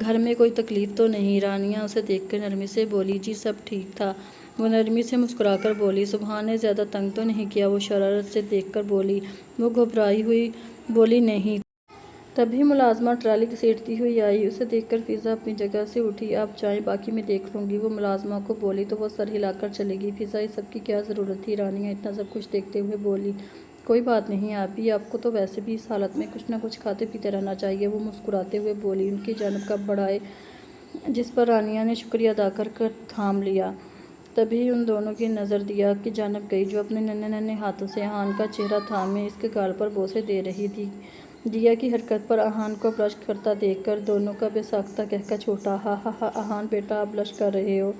گھر میں کوئی تکلیف تو نہیں؟ رانیہ اسے دیکھ کر نرمی سے بولی جی سب ٹھیک تھا۔ وہ نرمی سے مسکرا کر بولی سبحان نے زیادہ تنگ تو نہیں کیا؟ وہ شرارت سے دیکھ کر بولی۔ وہ گھبرائی ہوئی بولی نہیں۔ تبھی ملازمہ ٹرالی گھسیٹتی ہوئی آئی، اسے دیکھ کر فضا اپنی جگہ سے اٹھی۔ آپ جائیں باقی میں دیکھ لوں گی، وہ ملازمہ کو بولی تو وہ سر ہلا کر چلی گئی۔ فضا اس سب کی کیا ضرورت تھی؟ رانیہ اتنا سب کچھ دیکھتے ہوئے بولی کوئی بات نہیں آپی، آپ کو تو ویسے بھی اس حالت میں کچھ نہ کچھ کھاتے پیتے رہنا چاہیے، وہ مسکراتے ہوئے بولی۔ ان کی جانب کب بڑھائے جس پر رانیہ نے شکریہ ادا کر کر تھام لیا۔ تبھی ان دونوں کی نظر دیا کی جانب گئی جو اپنے ننھے ننھے ہاتھوں سے احان کا چہرہ تھامے اس کے گال پر بوسے دے رہی تھی۔ دیا کی حرکت پر احان کو بلش کرتا دیکھ کر دونوں کا بے ساختہ قہقہ چھوٹا۔ ہا ہا ہا احان بیٹا آپ بلش کر رہے ہو؟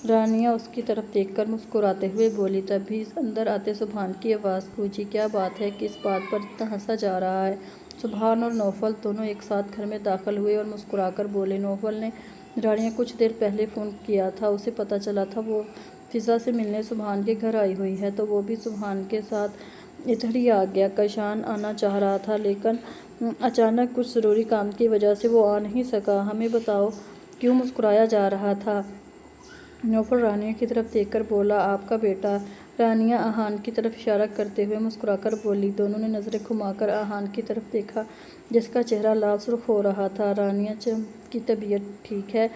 رانیہ اس کی طرف دیکھ کر مسکراتے ہوئے بولی۔ تبھی اندر آتے سبحان کی آواز گونجی کیا بات ہے، کس بات پر اتنا ہنسا جا رہا ہے؟ سبحان اور نوفل دونوں ایک ساتھ گھر میں داخل ہوئے اور مسکرا کر بولے۔ نوفل نے رانیہ کچھ دیر پہلے فون کیا تھا، اسے پتہ چلا تھا وہ فضا سے ملنے سبحان کے گھر آئی ہوئی ہے تو وہ بھی سبحان کے ساتھ ادھر ہی آ گیا۔ کاشان آنا چاہ رہا تھا لیکن اچانک کچھ ضروری کام کی وجہ سے وہ آ نہیں سکا۔ ہمیں بتاؤ کیوں مسکرایا جا رہا تھا؟ نوفل رانیہ کی طرف دیکھ کر بولا آپ کا بیٹا۔ رانیہ احان کی طرف اشارہ کرتے ہوئے مسکرا کر بولی۔ دونوں نے نظریں گھما کر احان کی طرف دیکھا جس کا چہرہ لال سرخ ہو رہا تھا۔ رانیہ کی طبیعت ٹھیک ہے؟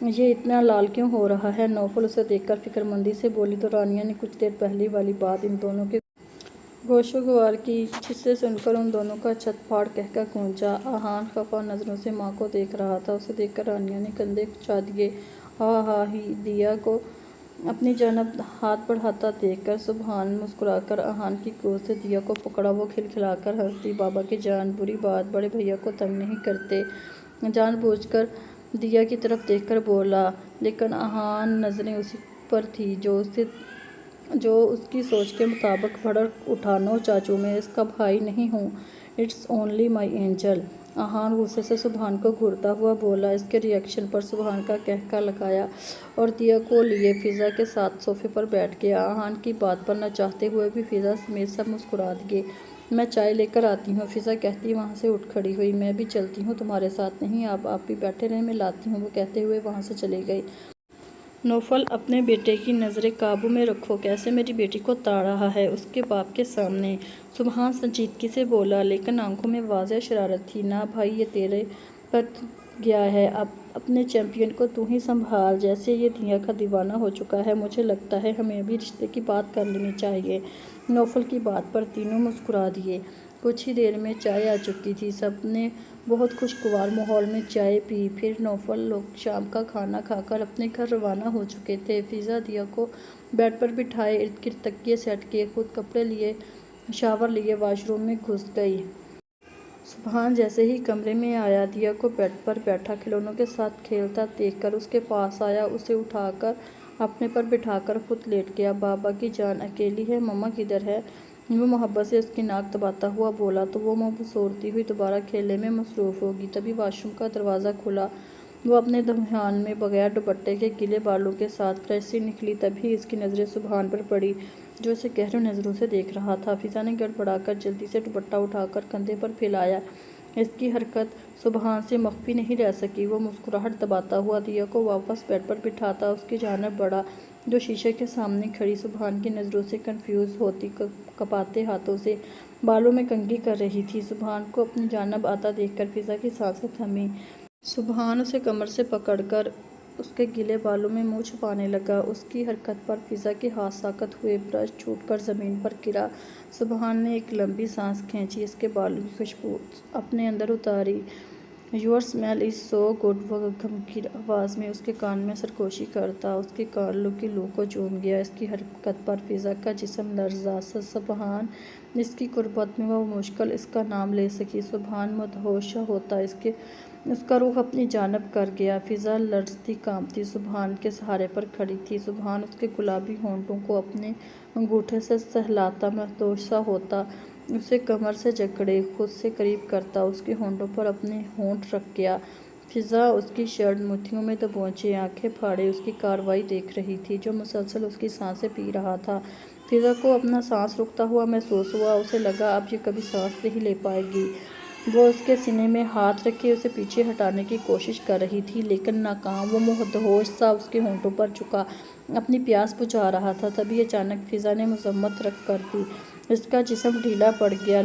یہ اتنا لال کیوں ہو رہا ہے؟ نوفل اسے دیکھ کر فکر مندی سے بولی تو رانیہ نے کچھ دیر پہلے والی بات ان دونوں کے گوشو گوار کی جسے سن کر ان دونوں کا چھت پھاڑ قہقہ گونجا۔ احان خفا نظروں سے ماں کو دیکھ رہا تھا، اسے دیکھ کر رانیہ نے کندھے اچھا دیے۔ ہا ہا ہی دیا کو اپنی جانب ہاتھ بڑھاتا دیکھ کر سبحان مسکرا کر احان کی گود سے دیا کو پکڑا، وہ کھلکھلا کر ہنس دی۔ بابا کی جان بری بات، بڑے بھیا کو تنگ نہیں کرتے، جان بوجھ کر دیا کی طرف دیکھ کر بولا لیکن احان نظریں اسی پر تھی جو اس کی سوچ کے مطابق بھڑک اٹھا نو چاچو میں اس کا بھائی نہیں ہوں، اٹس اونلی مائی اینجل۔ احان غصے سے سبحان کو گھورتا ہوا بولا۔ اس کے ری ایکشن پر سبحان کا قہقہ لگایا اور دیا کو لیے فضا کے ساتھ صوفے پر بیٹھ گیا۔ احان کی بات پر نہ چاہتے ہوئے بھی فضا سمیت سب مسکرا دیے۔ میں چائے لے کر آتی ہوں، فضا کہتی وہاں سے اٹھ کھڑی ہوئی۔ میں بھی چلتی ہوں تمہارے ساتھ۔ نہیں آپ بھی بیٹھے رہیں، میں لاتی ہوں، وہ کہتے ہوئے وہاں سے چلی گئی۔ نوفل اپنے بیٹے کی نظریں قابو میں رکھو، کیسے میری بیٹی کو تاڑ رہا ہے اس کے باپ کے سامنے؟ سبحان سنجیدگی سے بولا لیکن آنکھوں میں واضح شرارت تھی۔ نہ بھائی یہ تیرے پر گیا ہے، اب اپنے چیمپئن کو تو ہی سنبھال، جیسے یہ دیا کا دیوانہ ہو چکا ہے۔ مجھے لگتا ہے ہمیں ابھی رشتے کی بات کر لینی چاہیے۔ نوفل کی بات پر تینوں مسکرا دیے۔ کچھ ہی دیر میں چائے آ چکی تھی، سب نے بہت خوشگوار ماحول میں چائے پی، پھر نوفل لوگ شام کا کھانا کھا کر اپنے گھر روانہ ہو چکے تھے۔ فضا دیا کو بیڈ پر بٹھائے ارد گرد تکیے سیٹ کیے، خود کپڑے لیے شاور لیے واش روم میں گھس گئی۔ سبحان جیسے ہی کمرے میں آیا دیا کو بیڈ پر بیٹھا کھلونوں کے ساتھ کھیلتا دیکھ کر اس کے پاس آیا، اسے اٹھا کر اپنے پر بٹھا کر خود لیٹ گیا۔ بابا کی جان اکیلی ہے، مما کدھر ہے؟ وہ محبت سے اس کی ناک دباتا ہوا بولا تو وہ منہ بسورتی ہوئی دوبارہ کھیلنے میں مصروف ہوگی۔ تبھی واش روم کا دروازہ کھلا۔ وہ اپنے دھیان میں بغیر دوپٹے کے گیلے بالوں کے ساتھ فریش سی نکلی۔ تبھی اس کی نظریں سبحان پر پڑی جو اسے گہری نظروں سے دیکھ رہا تھا۔ فضا نے گڑبڑا کر جلدی سے دوپٹہ اٹھا کر کندھے پر پھیلایا۔ اس کی حرکت سبحان سے مخفی نہیں رہ سکی۔ وہ مسکراہٹ دباتا ہوا دیا کو واپس بیڈ پر بٹھاتا اس کی جانب بڑھا جو شیشے کے سامنے کھڑی سبحان کی نظروں سے کنفیوز ہوتی کپاتے ہاتھوں سے بالوں میں کنگھی کر رہی تھی۔ سبحان کو اپنی جانب آتا دیکھ کر فضا کی سانسیں تھمیں۔ سبحان اسے کمر سے پکڑ کر اس کے گیلے بالوں میں منہ چھپانے لگا۔ اس کی حرکت پر فضا کے ہاتھ ساکت ہوئے، برش چھوٹ کر زمین پر گرا۔ سبحان نے ایک لمبی سانس کھینچی، اس کے بالوں کی خوشبو اپنے اندر اتاری۔ "Your smile is so good" وہ گمگیر آواز میں اس کے کان میں سرگوشی کرتا اس کے کانوں کی لو کو چوم گیا۔ اس کی حرکت پر فضا کا جسم لرزا۔ سبحان اس کی قربت میں وہ مشکل اس کا نام لے سکی۔ سبحان مدہوش ہوتا اس کا رخ اپنی جانب کر گیا۔ فضا لرزتی کانپتی سبحان کے سہارے پر کھڑی تھی۔ سبحان اس کے گلابی ہونٹوں کو اپنے انگوٹھے سے سہلاتا مدہوش ہوتا اسے کمر سے جکڑے خود سے قریب کرتا اس کے ہونٹوں پر اپنے ہونٹ رکھ گیا۔ فضا اس کی شرٹ مٹھیوں میں دبوچے آنکھیں پھاڑے اس کی کارروائی دیکھ رہی تھی جو مسلسل اس کی سانسیں پی رہا تھا۔ فضا کو اپنا سانس رکتا ہوا محسوس ہوا۔ اسے لگا اب یہ کبھی سانس نہیں لے پائے گی۔ وہ اس کے سینے میں ہاتھ رکھے اسے پیچھے ہٹانے کی کوشش کر رہی تھی لیکن ناکام۔ وہ مدہوش سا اس کے ہونٹوں پر جھکا اپنی پیاس بجھا رہا تھا۔ تبھی اچانک فضا نے مذمت کر دی۔ اس کا جسم ڈھیلا پڑ گیا۔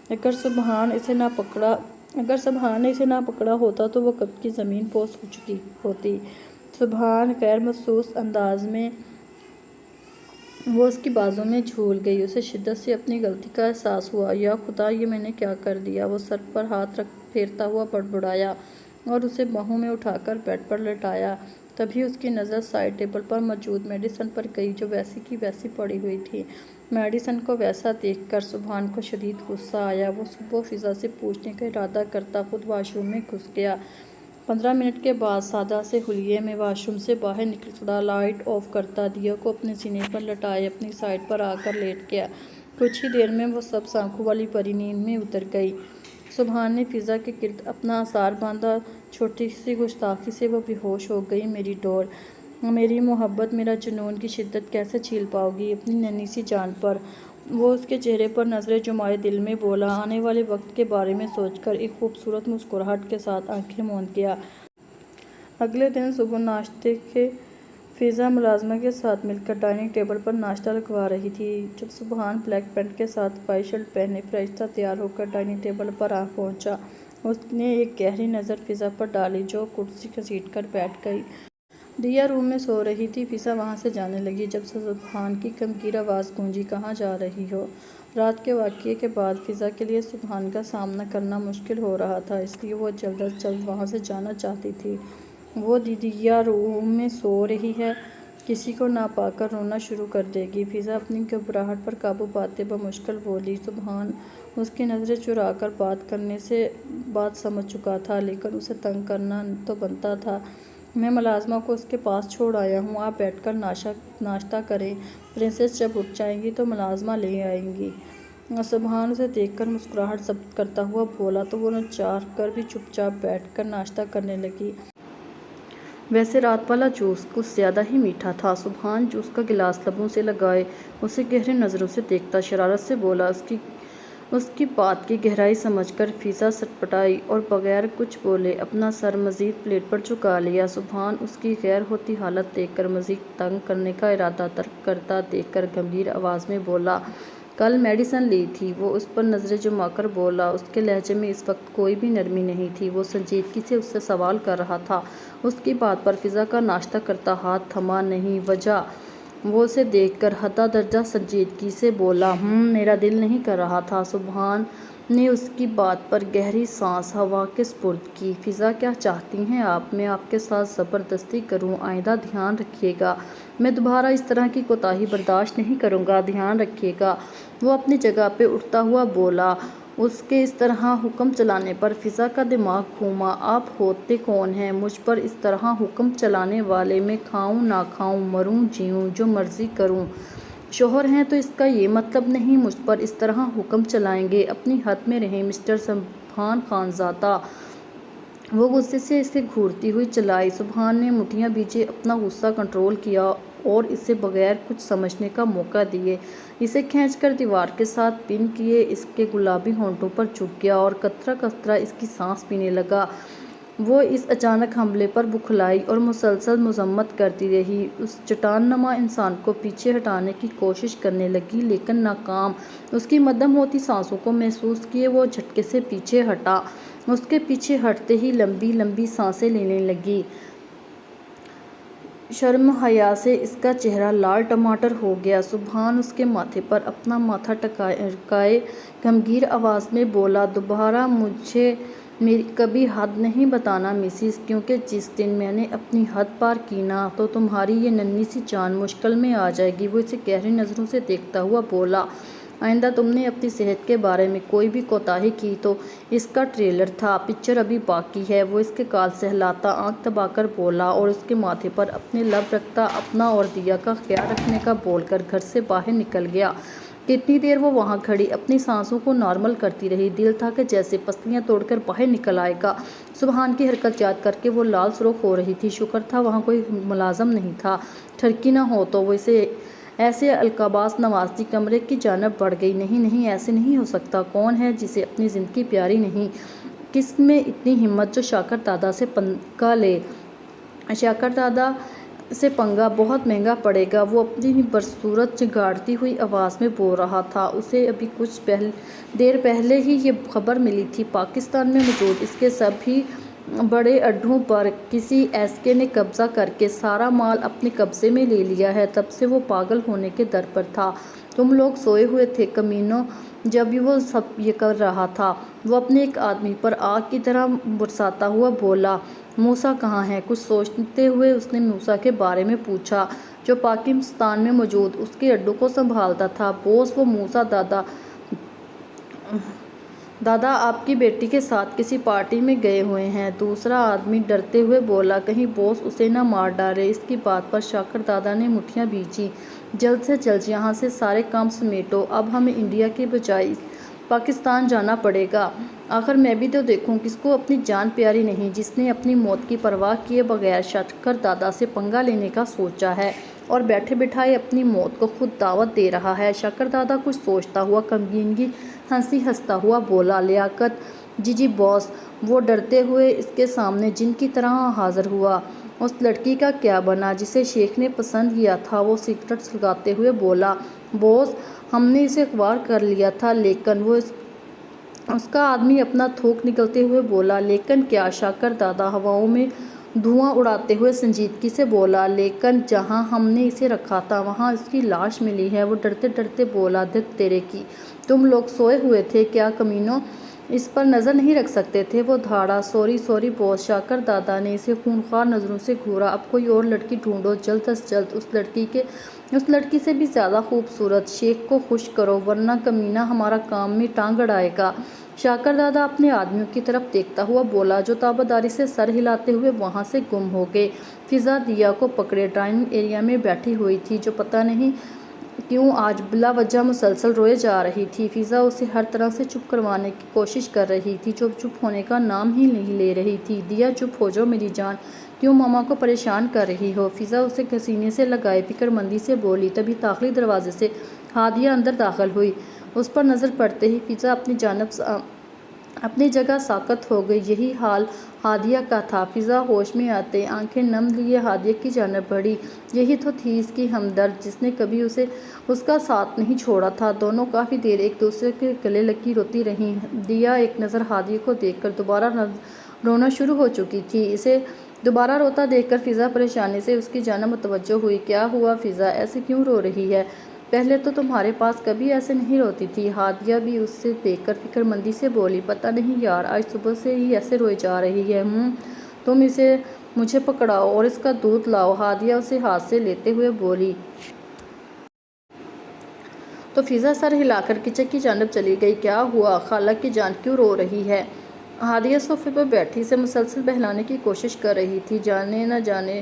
اگر سبحان نے اسے نہ پکڑا ہوتا تو وہ کب کی زمین بوس ہو چکی ہوتی۔ سبحان غیر محسوس انداز میں وہ اس کی بازو میں جھول گئی۔ اسے شدت سے اپنی غلطی کا احساس ہوا۔ یا خدا، یہ میں نے کیا کر دیا؟ وہ سر پر ہاتھ پھیرتا ہوا بڑبڑایا اور اسے باہوں میں اٹھا کر بیڈ پر لٹایا۔ تبھی اس کی نظر سائیڈ ٹیبل پر موجود میڈیسن پر گئی جو ویسی کی ویسی پڑی ہوئی تھی۔ میڈیسن کو ویسا دیکھ کر سبحان کو شدید غصہ آیا۔ وہ صبح فضا سے پوچھنے کا ارادہ کرتا خود واش روم میں گھس گیا۔ 15 منٹ کے بعد سادہ سے حلیے میں واش روم سے باہر نکلا، لائٹ آف کرتا دیا کو اپنے سینے پر لٹائے اپنی سائیڈ پر آ کر لیٹ گیا۔ کچھ ہی دیر میں وہ سبز آنکھوں والی پری نیند میں اتر گئی۔ سبحان نے فضا کے گرد اپنا آثار باندھا۔ چھوٹی سی گستاخی سے وہ بے ہوش ہو گئی۔ "میری ڈول، میری محبت، میرا جنون کی شدت کیسے جھیل پاؤ گی اپنی ننھی سی جان پر؟" وہ اس کے چہرے پر نظریں جمائے دل میں بولا، "آنے والے وقت کے بارے میں سوچ کر" ایک خوبصورت مسکراہٹ کے ساتھ آنکھیں موند گیا۔ اگلے دن صبح ناشتے کے فضا ملازمہ کے ساتھ مل کر ڈائننگ ٹیبل پر ناشتہ لگوا رہی تھی جب سبحان بلیک پینٹ کے ساتھ وائٹ شرٹ پہنے فریش سا تیار ہو کر ڈائننگ ٹیبل پر آ پہنچا۔ اس نے ایک گہری نظر فضا پر ڈالی جو کرسی گھسیٹ کر بیٹھ گئی۔ دیا روم میں سو رہی تھی۔ فضا وہاں سے جانے لگی جب سبحان کی گمگیر آواز گونجی، "کہاں جا رہی ہو؟" رات کے واقعے کے بعد فضا کے لیے سبحان کا سامنا کرنا مشکل ہو رہا تھا، اس لیے وہ جلد از جلد وہاں سے جانا چاہتی تھی۔ "وہ دیا روم میں سو رہی ہے، کسی کو نہ پا کر رونا شروع کر دے گی"۔ فضا اپنی گھبراہٹ پر قابو پاتے بمشکل بولی۔ سبحان اس کی نظریں چرا کر بات کرنے سے بات سمجھ چکا تھا لیکن اسے تنگ کرنا تو بنتا تھا۔ "میں ملازمہ کو اس کے پاس چھوڑ آیا ہوں، آپ بیٹھ کر ناشتہ کریں، پرنسس جب اٹھ جائیں گی تو ملازمہ لے آئیں گی"۔ سبحان اسے دیکھ کر مسکراہٹ ضبط کرتا ہوا بولا تو وہ چار کر بھی چپ چاپ بیٹھ کر ناشتہ کرنے لگی۔ ویسے رات والا جوس کچھ زیادہ ہی میٹھا تھا۔ سبحان جوس کا گلاس لبوں سے لگائے اسے گہری نظروں سے دیکھتا شرارت سے بولا۔ اس کی بات کی گہرائی سمجھ کر فضا سٹپٹائی اور بغیر کچھ بولے اپنا سر مزید پلیٹ پر جھکا لیا۔ سبحان اس کی غیر ہوتی حالت دیکھ کر مزید تنگ کرنے کا ارادہ ترک کرتا دیکھ کر گمگیر آواز میں بولا، "کل میڈیسن لی تھی؟" وہ اس پر نظریں جما کر بولا۔ اس کے لہجے میں اس وقت کوئی بھی نرمی نہیں تھی، وہ سنجیدگی سے اس سے سوال کر رہا تھا۔ اس کی بات پر فضا کا ناشتہ کرتا ہاتھ تھما نہیں۔ "وجہ؟" وہ اسے دیکھ کر حدہ درجہ سنجیدگی سے بولا، میرا دل نہیں کر رہا تھا"۔ سبحان نے اس کی بات پر گہری سانس ہوا کے سپرد کی۔ "فضا، کیا چاہتی ہیں آپ؟ میں آپ کے ساتھ زبردستی کروں؟ آئندہ دھیان رکھیے گا، میں دوبارہ اس طرح کی کوتاہی برداشت نہیں کروں گا، دھیان رکھیے گا"۔ وہ اپنی جگہ سے اٹھتا ہوا بولا۔ اس کے اس طرح حکم چلانے پر فضا کا دماغ گھوما۔ "آپ ہوتے کون ہیں مجھ پر اس طرح حکم چلانے والے؟ میں کھاؤں نہ کھاؤں، مروں جیوں، جو مرضی کروں"۔ شوہر ہیں تو اس کا یہ مطلب نہیں مجھ پر اس طرح حکم چلائیں گے۔ اپنی حد میں رہیں مسٹر سبحان خانزادہ۔ وہ غصے سے اسے گھورتی ہوئی چلائی۔ سبحان نے مٹھیاں بھیجے اپنا غصہ کنٹرول کیا اور اسے بغیر کچھ سمجھنے کا موقع دیے اسے کھینچ کر دیوار کے ساتھ پن کیے۔ اس کے گلابی ہونٹوں پر جھک گیا اور قطرہ قطرہ اس کی سانس پینے لگا۔ وہ اس اچانک حملے پر بکھلائی اور مسلسل مذمت کرتی رہی۔ اس چٹان نما انسان کو پیچھے ہٹانے کی کوشش کرنے لگی لیکن ناکام۔ اس کی مدھم ہوتی سانسوں کو محسوس کیے وہ جھٹکے سے پیچھے ہٹا۔ اس کے پیچھے ہٹتے ہی لمبی لمبی سانسیں لینے لگی۔ شرم حیا سے اس کا چہرہ لال ٹماٹر ہو گیا۔ سبحان اس کے ماتھے پر اپنا ماتھا ٹکائے گمگیر آواز میں بولا، دوبارہ مجھے میری کبھی حد نہیں بتانا مسز، کیونکہ جس دن میں نے اپنی حد پار کی نا تو تمہاری یہ ننھی سی جان مشکل میں آ جائے گی۔ وہ اسے گہری نظروں سے دیکھتا ہوا بولا، آئندہ تم نے اپنی صحت کے بارے میں کوئی بھی کوتاہی کی تو اس کا ٹریلر تھا، پکچر ابھی باقی ہے۔ وہ اس کے گال سہلاتا آنکھ دبا کر بولا اور اس کے ماتھے پر اپنے لب رکھتا اپنا اور دیا کا خیال رکھنے کا بول کر گھر سے باہر نکل گیا۔ کتنی دیر وہ وہاں کھڑی اپنی سانسوں کو نارمل کرتی رہی۔ دل تھا کہ جیسے پسلیاں توڑ کر باہر نکل آئے گا۔ سبحان کی حرکت یاد کر کے وہ لال سرخ ہو رہی تھی۔ شکر تھا وہاں کوئی ملازم نہیں تھا، ٹھرکی نہ ہو تو وہ اسے ایسے القاباس نوازتی کمرے کی جانب بڑھ گئی۔ نہیں نہیں، ایسے نہیں ہو سکتا۔ کون ہے جسے اپنی زندگی پیاری نہیں؟ کس میں اتنی ہمت جو شاکر دادا سے پنگا لے؟ شاکر دادا سے پنگا بہت مہنگا پڑے گا، وہ اپنی برصورت جھنجھاڑتی ہوئی آواز میں بول رہا تھا۔ اسے ابھی کچھ دیر پہلے ہی یہ خبر ملی تھی، پاکستان میں موجود اس کے سبھی بڑے اڈوں پر کسی ایسکے نے قبضہ کر کے سارا مال اپنے قبضے میں لے لیا ہے۔ تب سے وہ پاگل ہونے کے در پر تھا۔ تم لوگ سوئے ہوئے تھے کمینوں جب وہ سب یہ کر رہا تھا۔ وہ اپنے ایک آدمی پر آگ کی طرح برساتا ہوا بولا، موسیٰ کہاں ہے؟ کچھ سوچتے ہوئے اس نے موسیٰ کے بارے میں پوچھا جو پاکستان میں موجود اس کے اڈوں کو سنبھالتا تھا۔ بوس، وہ موسیٰ دادا آپ کی بیٹی کے ساتھ کسی پارٹی میں گئے ہوئے ہیں۔ دوسرا آدمی ڈرتے ہوئے بولا، کہیں بوس اسے نہ مار ڈالے۔ اس کی بات پر شاکر دادا نے مٹھیاں بھیجی، جلد سے جلد یہاں سے سارے کام سمیٹو، اب ہمیں انڈیا کے بجائے پاکستان جانا پڑے گا۔ آخر میں بھی تو دیکھوں کس کو اپنی جان پیاری نہیں جس نے اپنی موت کی پرواہ کیے بغیر شاکر دادا سے پنگا لینے کا سوچا ہے اور بیٹھے بٹھائے اپنی موت کو خود دعوت دے رہا ہے۔ شاکر دادا کچھ سوچتا ہوا غمگین ہنسی ہنستا ہوا بولا، لیاقت جی جی باس۔ وہ ڈرتے ہوئے اس کے سامنے جن کی طرح حاضر ہوا۔ اس لڑکی کا کیا بنا جسے شیخ نے پسند کیا تھا؟ وہ سگریٹ سلگاتے ہوئے بولا، بوس ہم نے اسے اغوا کر لیا تھا لیکن وہ اس کا آدمی اپنا تھوک نگلتے ہوئے بولا، لیکن کیا؟ شاکر دادا ہواؤں میں دھواں اڑاتے ہوئے سنجیدگی سے بولا، لیکن جہاں ہم نے اسے رکھا تھا وہاں اس کی لاش ملی ہے۔ وہ ڈرتے ڈرتے بولا، دھت تیرے کی، تم لوگ سوئے ہوئے تھے کیا کمینوں؟ اس پر نظر نہیں رکھ سکتے تھے؟ وہ دھاڑا، سوری سوری بوس۔ شاکر دادا نے اسے خونخوار نظروں سے گھورا، اب کوئی اور لڑکی ڈھونڈو جلد از جلد، اس لڑکی سے بھی زیادہ خوبصورت۔ شیخ کو خوش کرو ورنہ کمینہ ہمارا کام میں ٹانگ اڑائے گا۔ شاکر دادا اپنے آدمیوں کی طرف دیکھتا ہوا بولا جو تابعداری سے سر ہلاتے ہوئے وہاں سے گم ہو گئے۔ فضا دیا کو پکڑے ڈرائنگ ایریا میں بیٹھی ہوئی تھی جو پتہ نہیں کیوں آج بلا وجہ مسلسل روئے جا رہی تھی۔ فضا اسے ہر طرح سے چپ کروانے کی کوشش کر رہی تھی جو چپ ہونے کا نام ہی نہیں لے رہی تھی۔ دیا چپ ہو جاؤ میری جان، کیوں ماما کو پریشان کر رہی ہو؟ فضا اسے سینے سے لگائے فکر مندی سے بولی۔ تبھی داخلی دروازے سے ہادیہ اندر داخل ہوئی۔ اس پر نظر پڑتے ہی فضا اپنی جگہ ساکت ہو گئی۔ یہی حال ہادیہ کا تھا۔ فضا ہوش میں آتے آنکھیں نم لیے ہادیہ کی جانب بڑھی۔ یہی تو تھی اس کی ہمدرد جس نے کبھی اس کا ساتھ نہیں چھوڑا تھا۔ دونوں کافی دیر ایک دوسرے کے گلے لگی روتی رہیں۔ دیا ایک نظر ہادیہ کو دیکھ کر دوبارہ رونا شروع ہو چکی تھی۔ اسے دوبارہ روتا دیکھ کر فضا پریشانی سے اس کی جانب متوجہ ہوئی۔ کیا ہوا فضا، ایسے کیوں رو رہی ہے؟ پہلے تو تمہارے پاس کبھی ایسے نہیں روتی تھی۔ ہادیہ بھی اسے دیکھ کر فکر مندی سے بولی، پتہ نہیں یار آج صبح سے ہی ایسے روئے جا رہی ہے۔ تم اسے مجھے پکڑاؤ اور اس کا دودھ لاؤ، ہادیہ اسے ہاتھ سے لیتے ہوئے بولی۔ تو فضا سر ہلا کر کچن کی جانب چلی گئی۔ کیا ہوا خالہ کی جان، کیوں رو رہی ہے؟ ہادیہ صوفے پر بیٹھی اسے مسلسل بہلانے کی کوشش کر رہی تھی۔ جانے نہ جانے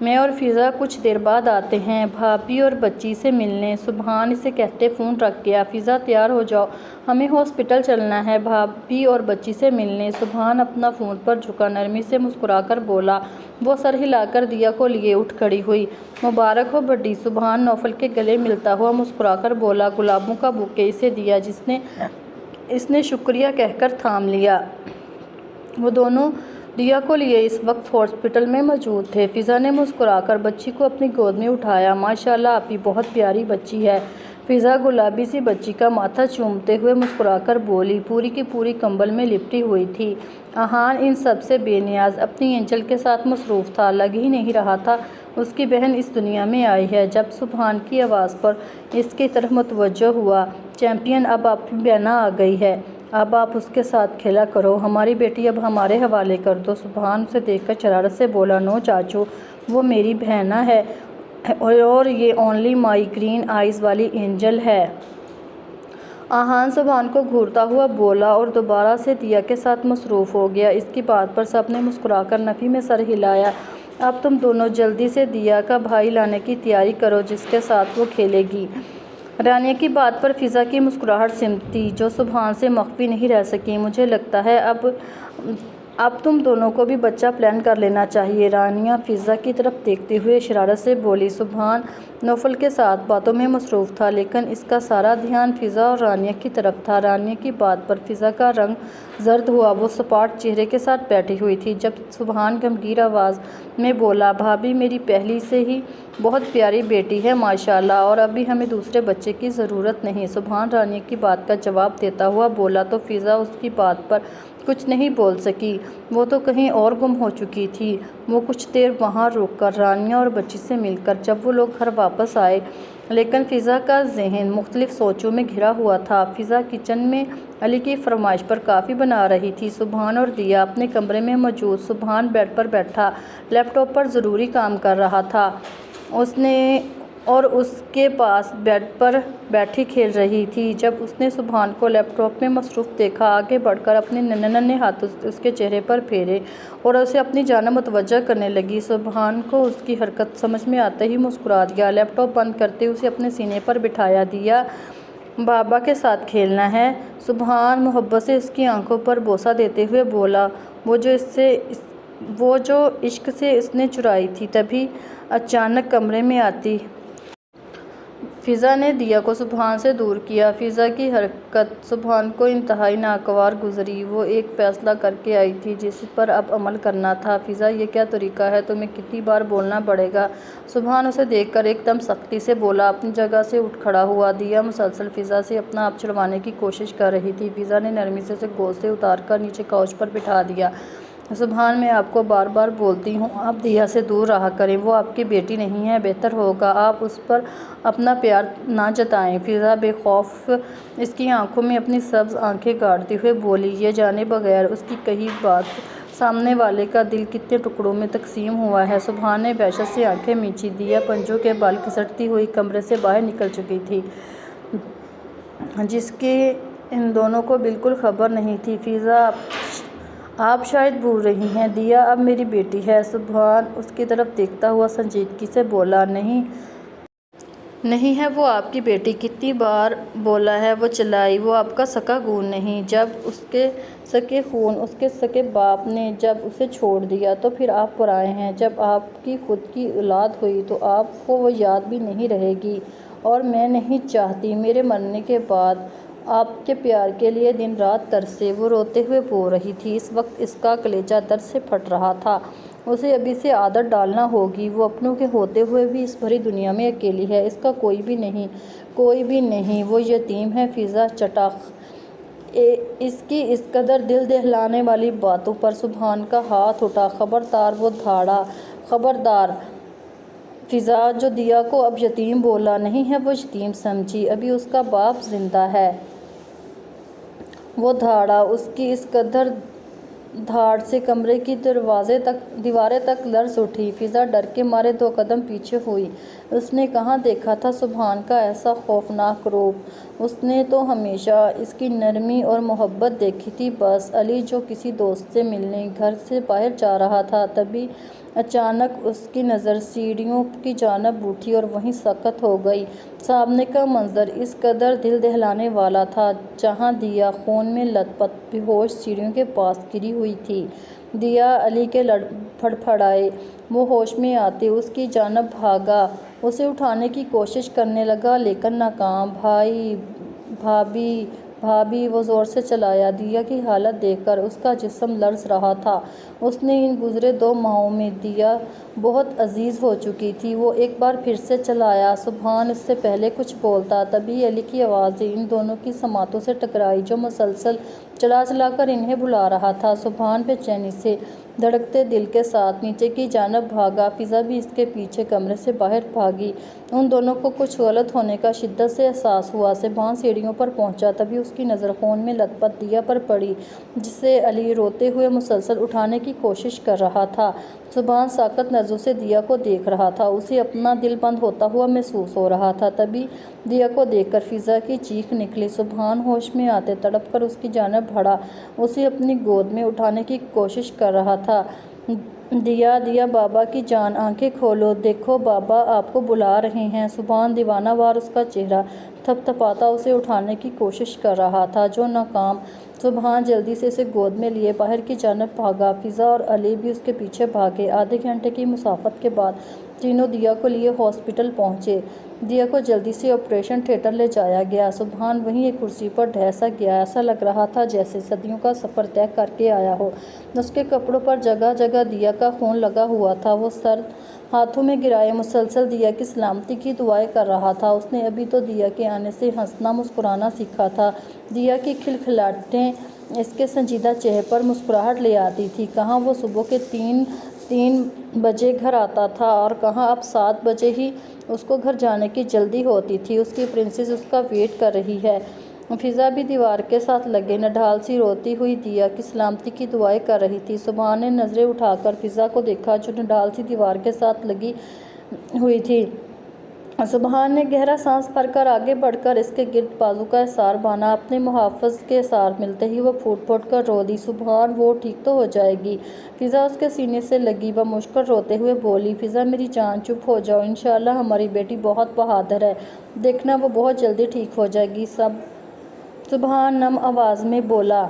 میں اور فضا کچھ دیر بعد آتے ہیں بھابھی اور بچی سے ملنے۔ سبحان اسے کہتے فون رکھ گیا۔ فضا تیار ہو جاؤ، ہمیں ہاسپٹل چلنا ہے بھابھی اور بچی سے ملنے۔ سبحان اپنا فون پر جھکا نرمی سے مسکرا کر بولا۔ وہ سر ہلا کر دیا کو لیے اٹھ کھڑی ہوئی۔ مبارک ہو بڈی۔ سبحان نوفل کے گلے ملتا ہوا مسکرا کر بولا۔ گلابوں کا بوکے اسے دیا جس نے اس نے شکریہ کہہ کر تھام لیا۔ وہ دونوں دیا کو لیے اس وقت ہاسپٹل میں موجود تھے۔ فضا نے مسکرا کر بچی کو اپنی گود میں اٹھایا۔ ماشاءاللہ آپی بہت پیاری بچی ہے۔ فضا گلابی سی بچی کا ماتھا چومتے ہوئے مسکرا کر بولی۔ پوری کی پوری کمبل میں لپٹی ہوئی تھی۔ احان ان سب سے بے نیاز اپنی اینجل کے ساتھ مصروف تھا۔ لگ ہی نہیں رہا تھا اس کی بہن اس دنیا میں آئی ہے۔ جب سبحان کی آواز پر اس کی طرف متوجہ ہوا، چیمپئن اب آپ کی بینا آ گئی ہے، اب آپ اس کے ساتھ کھیلا کرو، ہماری بیٹی اب ہمارے حوالے کر دو۔ سبحان اسے دیکھ کر شرارت سے بولا۔ نو چاچو، وہ میری بہنا ہے اور یہ اونلی مائی گرین آئیز والی اینجل ہے۔ احان سبحان کو گھورتا ہوا بولا اور دوبارہ سے دیا کے ساتھ مصروف ہو گیا۔ اس کی بات پر سب نے مسکرا کر نفی میں سر ہلایا۔ اب تم دونوں جلدی سے دیا کا بھائی لانے کی تیاری کرو جس کے ساتھ وہ کھیلے گی۔ رانیہ کی بات پر فضا کی مسکراہٹ سمٹی جو سبحان سے مخفی نہیں رہ سکی۔ مجھے لگتا ہے اب تم دونوں کو بھی بچہ پلان کر لینا چاہیے۔ رانیہ فضا کی طرف دیکھتے ہوئے شرارت سے بولی۔ سبحان نوفل کے ساتھ باتوں میں مصروف تھا لیکن اس کا سارا دھیان فضا اور رانیہ کی طرف تھا۔ رانیہ کی بات پر فضا کا رنگ زرد ہوا۔ وہ سپاٹ چہرے کے ساتھ بیٹھی ہوئی تھی جب سبحان گمگیر آواز میں بولا۔ بھابھی میری پہلی سے ہی بہت پیاری بیٹی ہے ماشاءاللہ، اور ابھی ہمیں دوسرے بچے کی ضرورت نہیں۔ سبحان رانیہ کی بات کا جواب دیتا ہوا بولا تو فضا اس کی بات پر کچھ نہیں بول سکی۔ وہ تو کہیں اور گم ہو چکی تھی۔ وہ کچھ دیر وہاں رک کر رانیہ اور بچی سے مل کر جب وہ لوگ گھر واپس آئے لیکن فضا کا ذہن مختلف سوچوں میں گھرا ہوا تھا۔ فضا کچن میں علی کی فرمائش پر کافی بنا رہی تھی۔ سبحان اور دیا اپنے کمرے میں موجود۔ سبحان بیڈ پر بیٹھا لیپ ٹاپ پر ضروری کام کر رہا تھا اور اس کے پاس بیڈ پر بیٹھی کھیل رہی تھی۔ جب اس نے سبحان کو لیپ ٹاپ میں مصروف دیکھا آگے بڑھ کر اپنے ننھے ہاتھ اس کے چہرے پر پھیرے اور اسے اپنی جانب متوجہ کرنے لگی۔ سبحان کو اس کی حرکت سمجھ میں آتے ہی مسکرا دیا۔ لیپ ٹاپ بند کرتے اسے اپنے سینے پر بٹھایا۔ دیا بابا کے ساتھ کھیلنا ہے۔ سبحان محبت سے اس کی آنکھوں پر بوسہ دیتے ہوئے بولا۔ وہ جو عشق سے اس نے چرائی تھی۔ تبھی اچانک کمرے میں آتی فضا نے دیا کو سبحان سے دور کیا۔ فضا کی حرکت سبحان کو انتہائی ناگوار گزری۔ وہ ایک فیصلہ کر کے آئی تھی جس پر اب عمل کرنا تھا۔ فضا یہ کیا طریقہ ہے، تمہیں کتنی بار بولنا پڑے گا؟ سبحان اسے دیکھ کر ایک دم سختی سے بولا۔ اپنی جگہ سے اٹھ کھڑا ہوا۔ دیا مسلسل فضا سے اپنا آپ چھڑوانے کی کوشش کر رہی تھی۔ فضا نے نرمی سے اسے گود سے اتار کر نیچے کاؤچ پر بٹھا دیا۔ سبحان میں آپ کو بار بار بولتی ہوں آپ دیا سے دور رہا کریں، وہ آپ کی بیٹی نہیں ہے، بہتر ہوگا آپ اس پر اپنا پیار نہ جتائیں۔ فضا بے خوف اس کی آنکھوں میں اپنی سبز آنکھیں گاڑتے ہوئے بولی۔ یہ جانے بغیر اس کی کہی بات سامنے والے کا دل کتنے ٹکڑوں میں تقسیم ہوا ہے۔ سبحان نے وحشت سے آنکھیں میچی۔ دیا پنجوں کے بال گھسیٹتی ہوئی کمرے سے باہر نکل چکی تھی جس کی ان دونوں کو بالکل خبر نہیں تھی۔ فضا آپ شاید بھول رہی ہیں، دیا اب میری بیٹی ہے۔ سبحان اس کی طرف دیکھتا ہوا سنجیدگی سے بولا۔ نہیں ہے وہ آپ کی بیٹی، کتنی بار بولا ہے، وہ چلائی، وہ آپ کا سکا خون نہیں۔ جب اس کے سکے خون، اس کے سکے باپ نے جب اسے چھوڑ دیا تو پھر آپ پرائے ہیں۔ جب آپ کی خود کی اولاد ہوئی تو آپ کو وہ یاد بھی نہیں رہے گی، اور میں نہیں چاہتی میرے مرنے کے بعد آپ کے پیار کے لیے دن رات ترسے۔ وہ روتے ہوئے بول رہی تھی۔ اس وقت اس کا کلیجہ درد سے پھٹ رہا تھا۔ اسے ابھی سے عادت ڈالنا ہوگی۔ وہ اپنوں کے ہوتے ہوئے بھی اس بھری دنیا میں اکیلی ہے، اس کا کوئی بھی نہیں، وہ یتیم ہے۔ فضا چٹاخ اس کی اس قدر دل دہلانے والی باتوں پر سبحان کا ہاتھ اٹھا۔ خبردار، وہ دھاڑا، خبردار فضا جو دیا کو اب یتیم بولا نہیں ہے وہ یتیم سمجھی، ابھی اس کا باپ زندہ ہے۔ وہ دھاڑا۔ اس کی اس قدر دھاڑ سے کمرے کی دیواریں تک لرز اٹھی۔ فضا ڈر کے مارے 2 قدم پیچھے ہوئی۔ اس نے کہاں دیکھا تھا سبحان کا ایسا خوفناک روپ؟ اس نے تو ہمیشہ اس کی نرمی اور محبت دیکھی تھی بس۔ علی جو کسی دوست سے ملنے گھر سے باہر جا رہا تھا، تبھی اچانک اس کی نظر سیڑھیوں کی جانب اٹھی اور وہیں سکت ہو گئی۔ سامنے کا منظر اس قدر دل دہلانے والا تھا، جہاں دیا خون میں لت پت بے ہوش سیڑھیوں کے پاس گری ہوئی تھی۔ دیا علی کے لب پھڑپھڑائے۔ وہ ہوش میں آتے اس کی جانب بھاگا، اسے اٹھانے کی کوشش کرنے لگا لیکن ناکام۔ بھائی، بھابھی، بھابھی، وہ زور سے چلایا۔ دیا کی حالت دیکھ کر اس کا جسم لرز رہا تھا۔ اس نے ان گزرے 2 ماہوں میں دیا بہت عزیز ہو چکی تھی۔ وہ ایک بار پھر سے چلایا۔ سبحان اس سے پہلے کچھ بولتا، تبھی علی کی آوازیں ان دونوں کی سماعتوں سے ٹکرائی جو مسلسل چلا چلا کر انہیں بلا رہا تھا۔ سبحان بے چینی سے دھڑکتے دل کے ساتھ نیچے کی جانب بھاگا۔ فضا بھی اس کے پیچھے کمرے سے باہر بھاگی۔ ان دونوں کو کچھ غلط ہونے کا شدت سے احساس ہوا۔ سبحان سیڑھیوں پر پہنچا، تبھی اس کی نظر خون میں لت پت دیا پر پڑی، جسے علی روتے ہوئے مسلسل اٹھانے کی کوشش کر رہا تھا۔ سبحان ساکت نظروں سے دیا کو دیکھ رہا تھا، اسے اپنا دل بند ہوتا ہوا محسوس ہو رہا تھا۔ تبھی دیا کو دیکھ کر فضا کی چیخ نکلی۔ سبحان ہوش میں آتے تڑپ کر اس کی جانب بڑھا، اسے اپنی گود میں اٹھانے کی کوشش کر رہا تھا۔ دیا، دیا، بابا کی جان، آنکھیں کھولو، دیکھو بابا آپ کو بلا رہے ہیں۔ سبحان دیوانہ وار اس کا چہرہ تھپ تھپاتا اسے اٹھانے کی کوشش کر رہا تھا جو ناکام۔ سبحان جلدی سے اسے گود میں لیے باہر کی جانب بھاگا۔ فضا اور علی بھی اس کے پیچھے بھاگے۔ آدھے گھنٹے کی مسافت کے بعد تینوں دیا کو لیے ہاسپٹل پہنچے۔ دیا کو جلدی سے آپریشن تھیٹر لے جایا گیا۔ سبحان وہیں ایک کرسی پر ڈھہ سا گیا، ایسا لگ رہا تھا جیسے صدیوں کا سفر طے کر کے آیا ہو۔ اس کے کپڑوں پر جگہ جگہ دیا کا خون لگا ہوا تھا۔ وہ سر ہاتھوں میں گرائے مسلسل دیا کی سلامتی کی دعائیں کر رہا تھا۔ اس نے ابھی تو دیا کے آنے سے ہنسنا مسکرانا سیکھا تھا۔ دیا کی کھلکھلاہٹیں اس کے سنجیدہ چہرے پر مسکراہٹ لے آتی تھیں۔ کہاں وہ صبح کے 3 بجے گھر آتا تھا اور کہاں اب 7 بجے ہی اس کو گھر جانے کی جلدی ہوتی تھی۔ اس کی پرنسس اس کا ویٹ کر رہی ہے۔ فضا بھی دیوار کے ساتھ لگے نڈھال سی روتی ہوئی دیا کی سلامتی کی دعائیں کر رہی تھی۔ سبحان نے نظریں اٹھا کر فضا کو دیکھا جو نڈھال سی دیوار کے ساتھ لگی ہوئی تھی۔ سبحان نے گہرا سانس بھر کر آگے بڑھ کر اس کے گرد بازو کا احسار باندھا۔ اپنے محافظ کے احسار ملتے ہی وہ پھوٹ پھوٹ کر رو دی۔ سبحان وہ ٹھیک تو ہو جائے گی؟ فضا اس کے سینے سے لگی۔ وہ مچ کر روتے ہوئے بولی، فضا میری جان چپ ہو جاؤ، انشاءاللہ ہماری بیٹی بہت بہادر ہے، دیکھنا وہ بہت جلدی ٹھیک ہو جائے گی۔ سبحان نم آواز میں بولا۔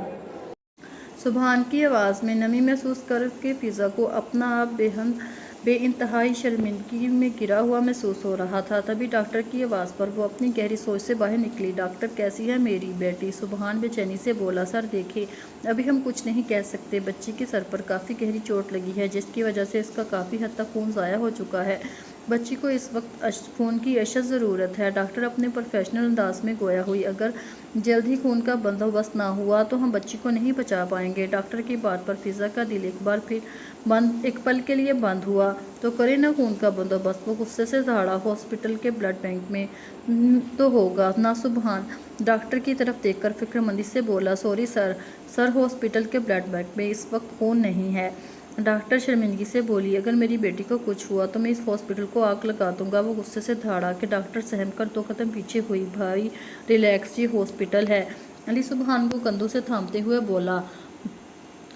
سبحان کی آواز میں نمی محسوس کر کے فضا کو اپنا آپ بے انتہائی شرمندگی میں گرا ہوا محسوس ہو رہا تھا۔ تبھی ڈاکٹر کی آواز پر وہ اپنی گہری سوچ سے باہر نکلی۔ ڈاکٹر کیسی ہے میری بیٹی؟ سبحان بے چینی سے بولا، سر دیکھیں، ابھی ہم کچھ نہیں کہہ سکتے۔ بچی کے سر پر کافی گہری چوٹ لگی ہے جس کی وجہ سے اس کا کافی حد تک خون ضائع ہو چکا ہے۔ بچی کو اس وقت خون کی اشد ضرورت ہے۔ ڈاکٹر اپنے پروفیشنل انداز میں گویا ہوئی، اگر جلد ہی خون کا بندوبست نہ ہوا تو ہم بچی کو نہیں بچا پائیں گے۔ ڈاکٹر کی بات پر فضا کا دل ایک پل کے لیے بند ہوا۔ تو کریں نا خون کا بندوبست، وہ غصے سے دھاڑا، ہاسپٹل کے بلڈ بینک میں تو ہوگا نا؟ سبحان ڈاکٹر کی طرف دیکھ کر فکر مندی سے بولا، سوری سر ہاسپٹل کے بلڈ بینک میں اس وقت خون نہیں ہے۔ ڈاکٹر شرمندگی سے بولی، اگر میری بیٹی کو کچھ ہوا تو میں اس ہاسپٹل کو آگ لگا دوں گا۔ وہ غصے سے دھاڑا کہ ڈاکٹر سہم کر 2 قدم پیچھے ہوئی۔ بھائی ریلیکس، یہ ہاسپٹل ہے۔ علی سبحان کو کندھوں سے تھامتے ہوئے بولا،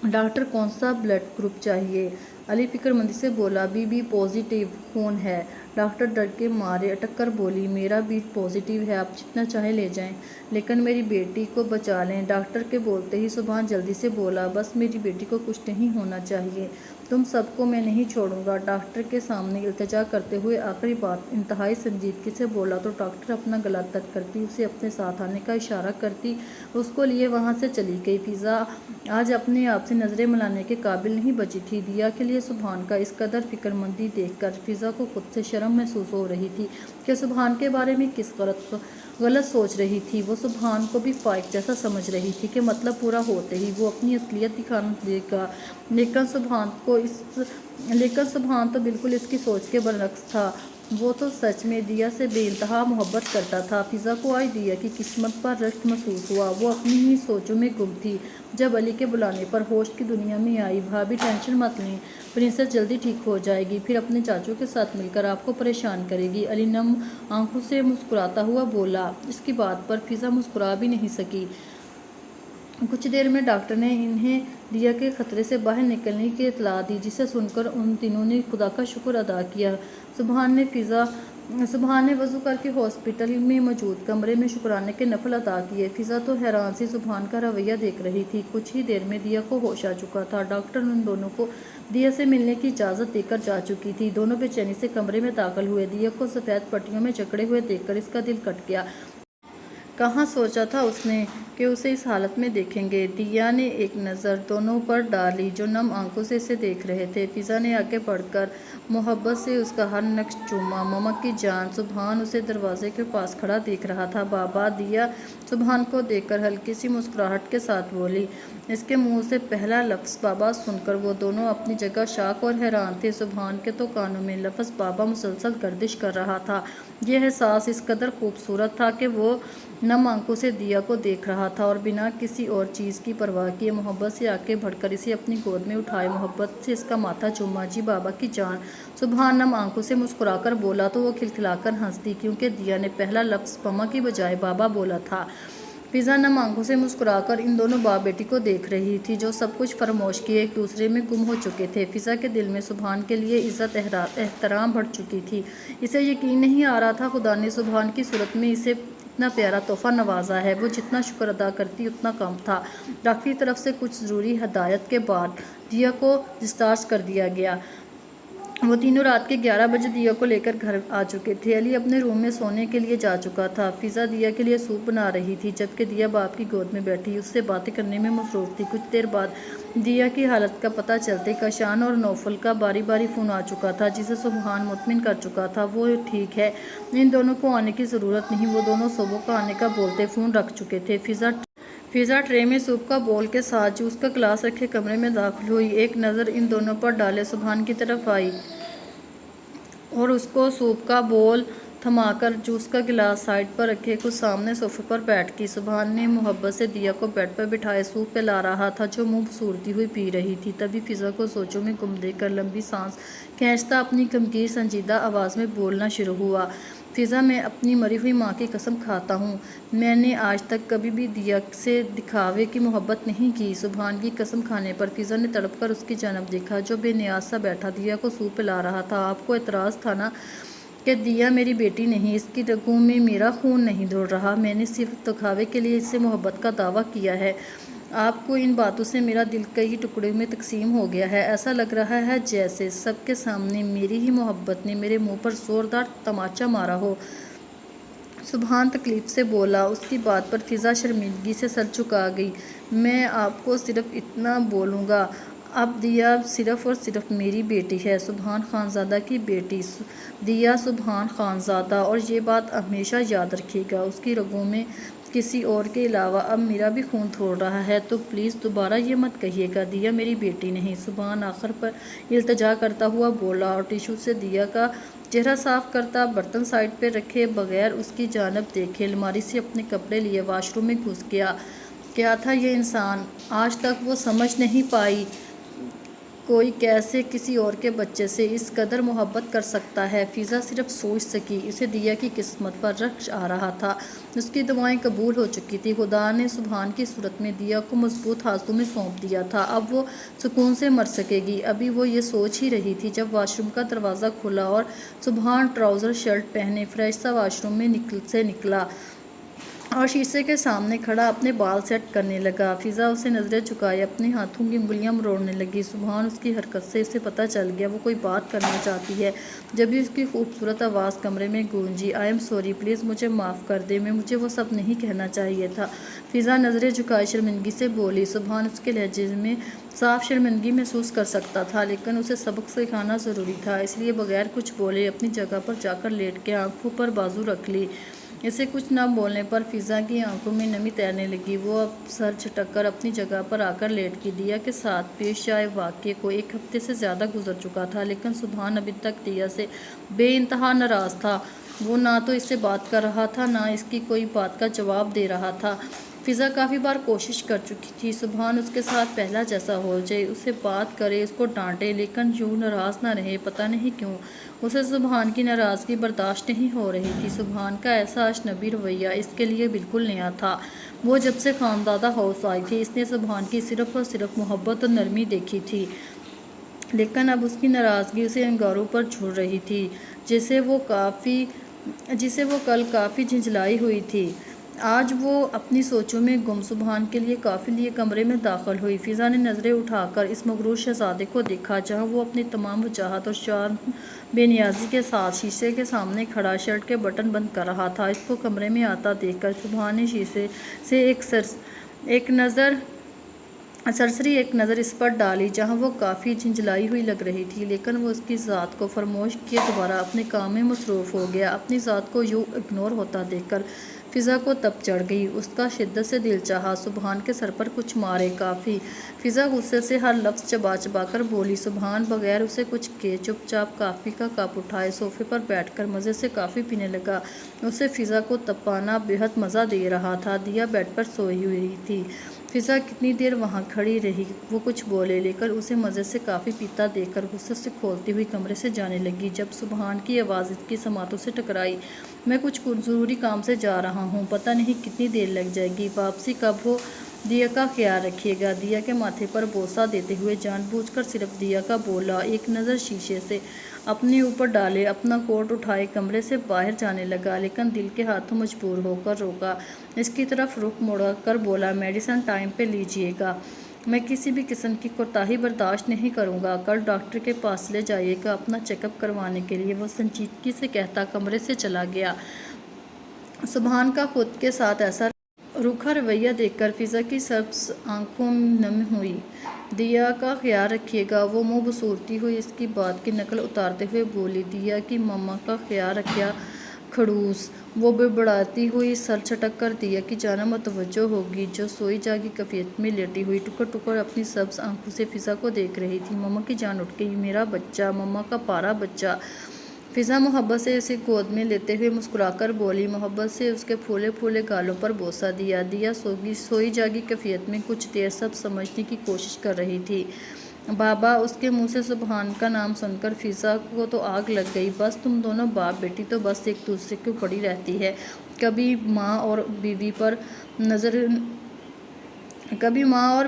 ڈاکٹر کون سا بلڈ گروپ چاہیے؟ علی فکر مندی سے بولا، بی بی پازیٹیو خون ہے۔ ڈاکٹر ڈر کے مارے اٹک کر بولی، میرا بھی پازیٹیو ہے، آپ جتنا چاہیں لے جائیں، لیکن میری بیٹی کو بچا لیں۔ ڈاکٹر کے بولتے ہی سبحان جلدی سے بولا، بس میری بیٹی کو کچھ نہیں ہونا چاہیے، تم سب کو میں نہیں چھوڑوں گا۔ ڈاکٹر کے سامنے التجا کرتے ہوئے آخری بات انتہائی سنجیدگی سے بولا تو ڈاکٹر اپنا گلا تر کرتی اسے اپنے ساتھ آنے کا اشارہ کرتی اس کو لیے وہاں سے چلی گئی۔ فضا آج اپنے آپ سے نظریں ملانے کے قابل نہیں بچی تھی۔ دیا کے لیے سبحان کا اس قدر فکر مندی دیکھ کر فضا کو خود سے شرم محسوس ہو رہی تھی کہ سبحان کے بارے میں کس غلط سوچ رہی تھی۔ وہ سبحان کو بھی فائق جیسا سمجھ رہی تھی کہ مطلب پورا ہوتے ہی وہ اپنی اصلیت دکھانا دے گا، لیکن سبحان تو بالکل اس کی سوچ کے برعکس تھا۔ وہ تو سچ میں دیا سے بے انتہا محبت کرتا تھا۔ فضا کو آج دیا کی قسمت پر رشک محسوس ہوا۔ وہ اپنی ہی سوچوں میں گم تھی جب علی کے بلانے پر ہوش کی دنیا میں آئی۔ بھابھی ٹینشن مت لیں، پرنسس جلدی ٹھیک ہو جائے گی، پھر اپنے چاچو کے ساتھ مل کر آپ کو پریشان کرے گی۔ علی نم آنکھوں سے مسکراتا ہوا بولا۔ اس کی بات پر فضا مسکرا بھی نہیں سکی۔ کچھ دیر میں ڈاکٹر نے انہیں دیا کے خطرے سے باہر نکلنے کی اطلاع دی، جسے سن کر ان تینوں نے خدا کا شکر ادا کیا۔ سبحان نے وضو کر کے ہاسپٹل میں موجود کمرے میں شکرانے کے نفل ادا کیے۔ فضا تو حیران سی سبحان کا رویہ دیکھ رہی تھی۔ کچھ ہی دیر میں دیا کو ہوش آ چکا تھا۔ ڈاکٹر ان دونوں کو دیا سے ملنے کی اجازت دے کر جا چکی تھی۔ دونوں بے چینی سے کمرے میں داخل ہوئے۔ دیا کو سفید پٹیوں میں جکڑے ہوئے دیکھ کر اس کا دل کٹ گیا۔ کہاں سوچا تھا اس نے کہ اسے اس حالت میں دیکھیں گے۔ دیا نے ایک نظر دونوں پر ڈالی جو نم آنکھوں سے اسے دیکھ رہے تھے۔ فضا نے آگے بڑھ کر محبت سے اس کا ہر نقش چوما۔ مما کی جان! سبحان اسے دروازے کے پاس کھڑا دیکھ رہا تھا۔ بابا! دیا سبحان کو دیکھ کر ہلکی سی مسکراہٹ کے ساتھ بولی۔ اس کے منہ سے پہلا لفظ بابا سن کر وہ دونوں اپنی جگہ شاک اور حیران تھے۔ سبحان کے تو کانوں میں لفظ بابا مسلسل گردش کر رہا تھا۔ یہ احساس اس قدر خوبصورت تھا کہ وہ نم آنکھوں سے دیا کو دیکھ رہا تھا اور بنا کسی اور چیز کی پرواہ کیے محبت سے آگے بڑھ کر اسے اپنی گود میں اٹھائے، محبت سے اس کا ماتھا چوما۔ جی بابا کی جان! سبحان نم آنکھوں سے مسکرا کر بولا تو وہ کھلکھلا کر ہنس دی، کیونکہ دیا نے پہلا لفظ مما کی بجائے بابا بولا تھا۔ فضا نم آنکھوں سے مسکرا کر ان دونوں باپ بیٹی کو دیکھ رہی تھی جو سب کچھ فراموش کیے ایک دوسرے میں گم ہو چکے تھے۔ فضا کے دل میں سبحان کے لیے عزت احترام بڑھ چکی تھی۔ اسے یقین نہیں آ رہا تھا خدا نے سبحان کی صورت میں اسے اتنا پیارا تحفہ نوازا ہے۔ وہ جتنا شکر ادا کرتی اتنا کم تھا۔ ڈاکٹر کی طرف سے کچھ ضروری ہدایت کے بعد دیا کو ڈسچارج کر دیا گیا۔ وہ تینوں رات کے 11 بجے دیا کو لے کر گھر آ چکے تھے۔ علی اپنے روم میں سونے کے لیے جا چکا تھا۔ فضا دیا کے لیے سوپ بنا رہی تھی جبکہ دیا باپ کی گود میں بیٹھی اس سے باتیں کرنے میں مصروف تھی۔ کچھ دیر بعد دیا کی حالت کا پتہ چلتے کاشان اور نوفل کا باری باری فون آ چکا تھا، جسے سبحان مطمئن کر چکا تھا وہ ٹھیک ہے، ان دونوں کو آنے کی ضرورت نہیں۔ وہ دونوں صبح کو آنے کا بولتے فون رکھ چکے تھے۔ فضا ٹرے میں سوپ کا بول کے ساتھ جوس کا گلاس رکھے کمرے میں داخل ہوئی۔ ایک نظر ان دونوں پر ڈالے سبحان کی طرف آئی اور اس کو سوپ کا بول تھما کر جوس کا گلاس سائڈ پر رکھے کچھ سامنے صوفے پر بیٹھ گئی۔ سبحان نے محبت سے دیا کو بیڈ پر بٹھائے سوپ پلا رہا تھا جو منہ پھسورتی ہوئی پی رہی تھی۔ تبھی فضا کو سوچوں میں گم دیکھ کر لمبی سانس کھینچتا اپنی گمگیر سنجیدہ آواز میں بولنا شروع ہوا۔ فضا میں اپنی مری ہوئی ماں کی قسم کھاتا ہوں میں نے آج تک کبھی بھی دیا سے دکھاوے کی محبت نہیں کی۔ سبحان کی قسم کھانے پر فضا نے تڑپ کر اس کی جانب دیکھا جو بے نیاز سا بیٹھا دیا کو سوپ پلا رہا تھا۔ آپ کو اعتراض تھا نا کہ دیا میری بیٹی نہیں، اس کی رگوں میں میرا خون نہیں دوڑ رہا، میں نے صرف دکھاوے کے لیے اس سے محبت کا دعویٰ کیا ہے۔ آپ کو ان باتوں سے میرا دل کئی ٹکڑوں میں تقسیم ہو گیا ہے۔ ایسا لگ رہا ہے جیسے سب کے سامنے میری ہی محبت نے میرے منہ پر زوردار تماچا مارا ہو۔ سبحان تکلیف سے بولا۔ اس کی بات پر فضا شرمندگی سے سر جھکا گئی۔ میں آپ کو صرف اتنا بولوں گا، اب دیا صرف اور صرف میری بیٹی ہے، سبحان خانزادہ کی بیٹی دیا سبحان خانزادہ، اور یہ بات ہمیشہ یاد رکھیے گا، اس کی رگوں میں کسی اور کے علاوہ اب میرا بھی خون دوڑ رہا ہے، تو پلیز دوبارہ یہ مت کہیے گا دیا میری بیٹی نہیں۔ سبحان آخر پر التجا کرتا ہوا بولا اور ٹیشو سے دیا کا چہرہ صاف کرتا برتن سائڈ پہ رکھے بغیر اس کی جانب دیکھے الماری سے اپنے کپڑے لیے واش روم میں گھس گیا۔ کیا تھا یہ انسان؟ آج تک وہ سمجھ نہیں پائی کوئی کیسے کسی اور کے بچے سے اس قدر محبت کر سکتا ہے۔ فضا صرف سوچ سکی اسے دیا کی قسمت پر رشک آ رہا تھا، اس کی دعائیں قبول ہو چکی تھی، خدا نے سبحان کی صورت میں دیا کو مضبوط ہاتھوں میں سونپ دیا تھا، اب وہ سکون سے مر سکے گی۔ ابھی وہ یہ سوچ ہی رہی تھی جب واش روم کا دروازہ کھلا اور سبحان ٹراؤزر شرٹ پہنے فریش سا واش روم میں سے نکلا اور شیشے کے سامنے کھڑا اپنے بال سیٹ کرنے لگا۔ فضا اسے نظریں جھکائے اپنے ہاتھوں کی انگلیاں مروڑنے لگی۔ سبحان اس کی حرکت سے اسے پتہ چل گیا وہ کوئی بات کرنا چاہتی ہے، جبھی اس کی خوبصورت آواز کمرے میں گونجی، آئی ایم سوری، پلیز مجھے معاف کر دے، مجھے وہ سب نہیں کہنا چاہیے تھا۔ فضا نظریں جھکائے شرمندگی سے بولی۔ سبحان اس کے لہجے میں صاف شرمندگی محسوس کر سکتا تھا، لیکن اسے سبق سکھانا ضروری تھا، اس لیے بغیر کچھ بولے اپنی جگہ پر جا کر لیٹ کے آنکھوں پر بازو رکھ لی۔ اسے کچھ نہ بولنے پر فضا کی آنکھوں میں نمی تیرنے لگی۔ وہ اب سر جھٹک کر اپنی جگہ پر آ کر لیٹ گئی۔ دیا کے ساتھ پیش آئے واقعے کو 1 ہفتے سے زیادہ گزر چکا تھا، لیکن سبحان ابھی تک دیا سے بے انتہا ناراض تھا۔ وہ نہ تو اس سے بات کر رہا تھا، نہ اس کی کوئی بات کا جواب دے رہا تھا۔ فضا کافی بار کوشش کر چکی تھی سبحان اس کے ساتھ پہلا جیسا ہو جائے، اسے بات کرے، اس کو ڈانٹے، لیکن یوں ناراض نہ رہے۔ پتہ نہیں کیوں اسے سبحان کی ناراضگی برداشت نہیں ہو رہی تھی۔ سبحان کا ایسا اجنبی رویہ اس کے لیے بالکل نیا تھا۔ وہ جب سے خانزادہ ہاؤس آئی تھی، اس نے سبحان کی صرف اور صرف محبت اور نرمی دیکھی تھی، لیکن اب اس کی ناراضگی اسے انگاروں پر جھوڑ رہی تھی، جسے وہ کل کافی جھنجھلائی ہوئی تھی۔ آج وہ اپنی سوچوں میں گم سبحان کے لیے کافی لیے کمرے میں داخل ہوئی۔ فضا نے نظریں اٹھا کر اس مغرور شہزادے کو دیکھا، جہاں وہ اپنی تمام وجاہت اور شان بے نیازی کے ساتھ شیشے کے سامنے کھڑا شرٹ کے بٹن بند کر رہا تھا۔ اس کو کمرے میں آتا دیکھ کر سبحان نے شیشے سے سرسری ایک نظر اس پر ڈالی، جہاں وہ کافی جھنجھلائی ہوئی لگ رہی تھی، لیکن وہ اس کی ذات کو فراموش کیے دوبارہ اپنے کام میں مصروف ہو گیا۔ اپنی ذات کو یوں اگنور ہوتا دیکھ کر فضا کو تپ چڑھ گئی۔ اس کا شدت سے دل چاہا سبحان کے سر پر کچھ مارے۔ کافی فضا غصے سے ہر لفظ چبا چبا کر بولی۔ سبحان بغیر اسے کچھ کہے چپ چاپ کافی کا کپ اٹھائے صوفے پر بیٹھ کر مزے سے کافی پینے لگا۔ اسے فضا کو تپانا بے حد مزہ دے رہا تھا۔ دیا بیڈ پر سوئی ہوئی تھی۔ فضا کتنی دیر وہاں کھڑی رہی۔ وہ کچھ بولے، لیکن اسے مزے سے کافی پیتا دیکھ کر غصے سے کھولتی ہوئی کمرے سے جانے لگی۔ جب سبحان کی آواز اس کی سماعتوں سے ٹکرائی، میں کچھ ضروری کام سے جا رہا ہوں، پتہ نہیں کتنی دیر لگ جائے گی، واپسی کب ہو، دیا کا خیال رکھیے گا۔ دیا کے ماتھے پر بوسہ دیتے ہوئے جان بوجھ کر صرف دیا کا بولا، ایک نظر شیشے سے اپنے اوپر ڈالے، اپنا کوٹ اٹھائے کمرے سے باہر جانے لگا، لیکن دل کے ہاتھوں مجبور ہو کر روکا۔ اس کی طرف رخ موڑ کر بولا، میڈیسن ٹائم پہ لیجیے گا، میں کسی بھی قسم کی کوتاہی برداشت نہیں کروں گا، کل ڈاکٹر کے پاس لے جائیے گا اپنا چیک اپ کروانے کے لیے۔ وہ سنجیدگی سے کہتا کمرے سے چلا گیا۔ سبحان کا خود کے ساتھ ایسا روکھا رویہ دیکھ کر فضا کی سبز آنکھوں نم ہوئی۔ دیا کا خیال رکھیے گا، وہ منہ بسورتی ہوئی اس کی بات کی نقل اتارتے ہوئے بولی۔ دیا کی ماما کا خیال رکھیا کھڑوس، وہ بڑبڑاتی ہوئی سر جھٹک کر دیا کی جانب متوجہ ہوگی، جو سوئی جاگی کیفیت میں لیٹی ہوئی ٹکر ٹکر اپنی سبز آنکھوں سے فضا کو دیکھ رہی تھی۔ ماما کی جان اٹھ گئی، میرا بچہ، ماما کا پیارا بچہ۔ فضا محبت سے اسے گود میں لیتے ہوئے مسکرا کر بولی، محبت سے اس کے پھولے پھولے گالوں پر بوسہ دیا۔ دیا سوئی جاگی کیفیت میں کچھ دیر سب سمجھنے کی کوشش کر رہی تھی۔ بابا، اس کے منہ سے سبحان کا نام سن کر فضا کو تو آگ لگ گئی۔ بس تم دونوں باپ بیٹی تو بس ایک دوسرے کو پڑی رہتی ہے، کبھی ماں اور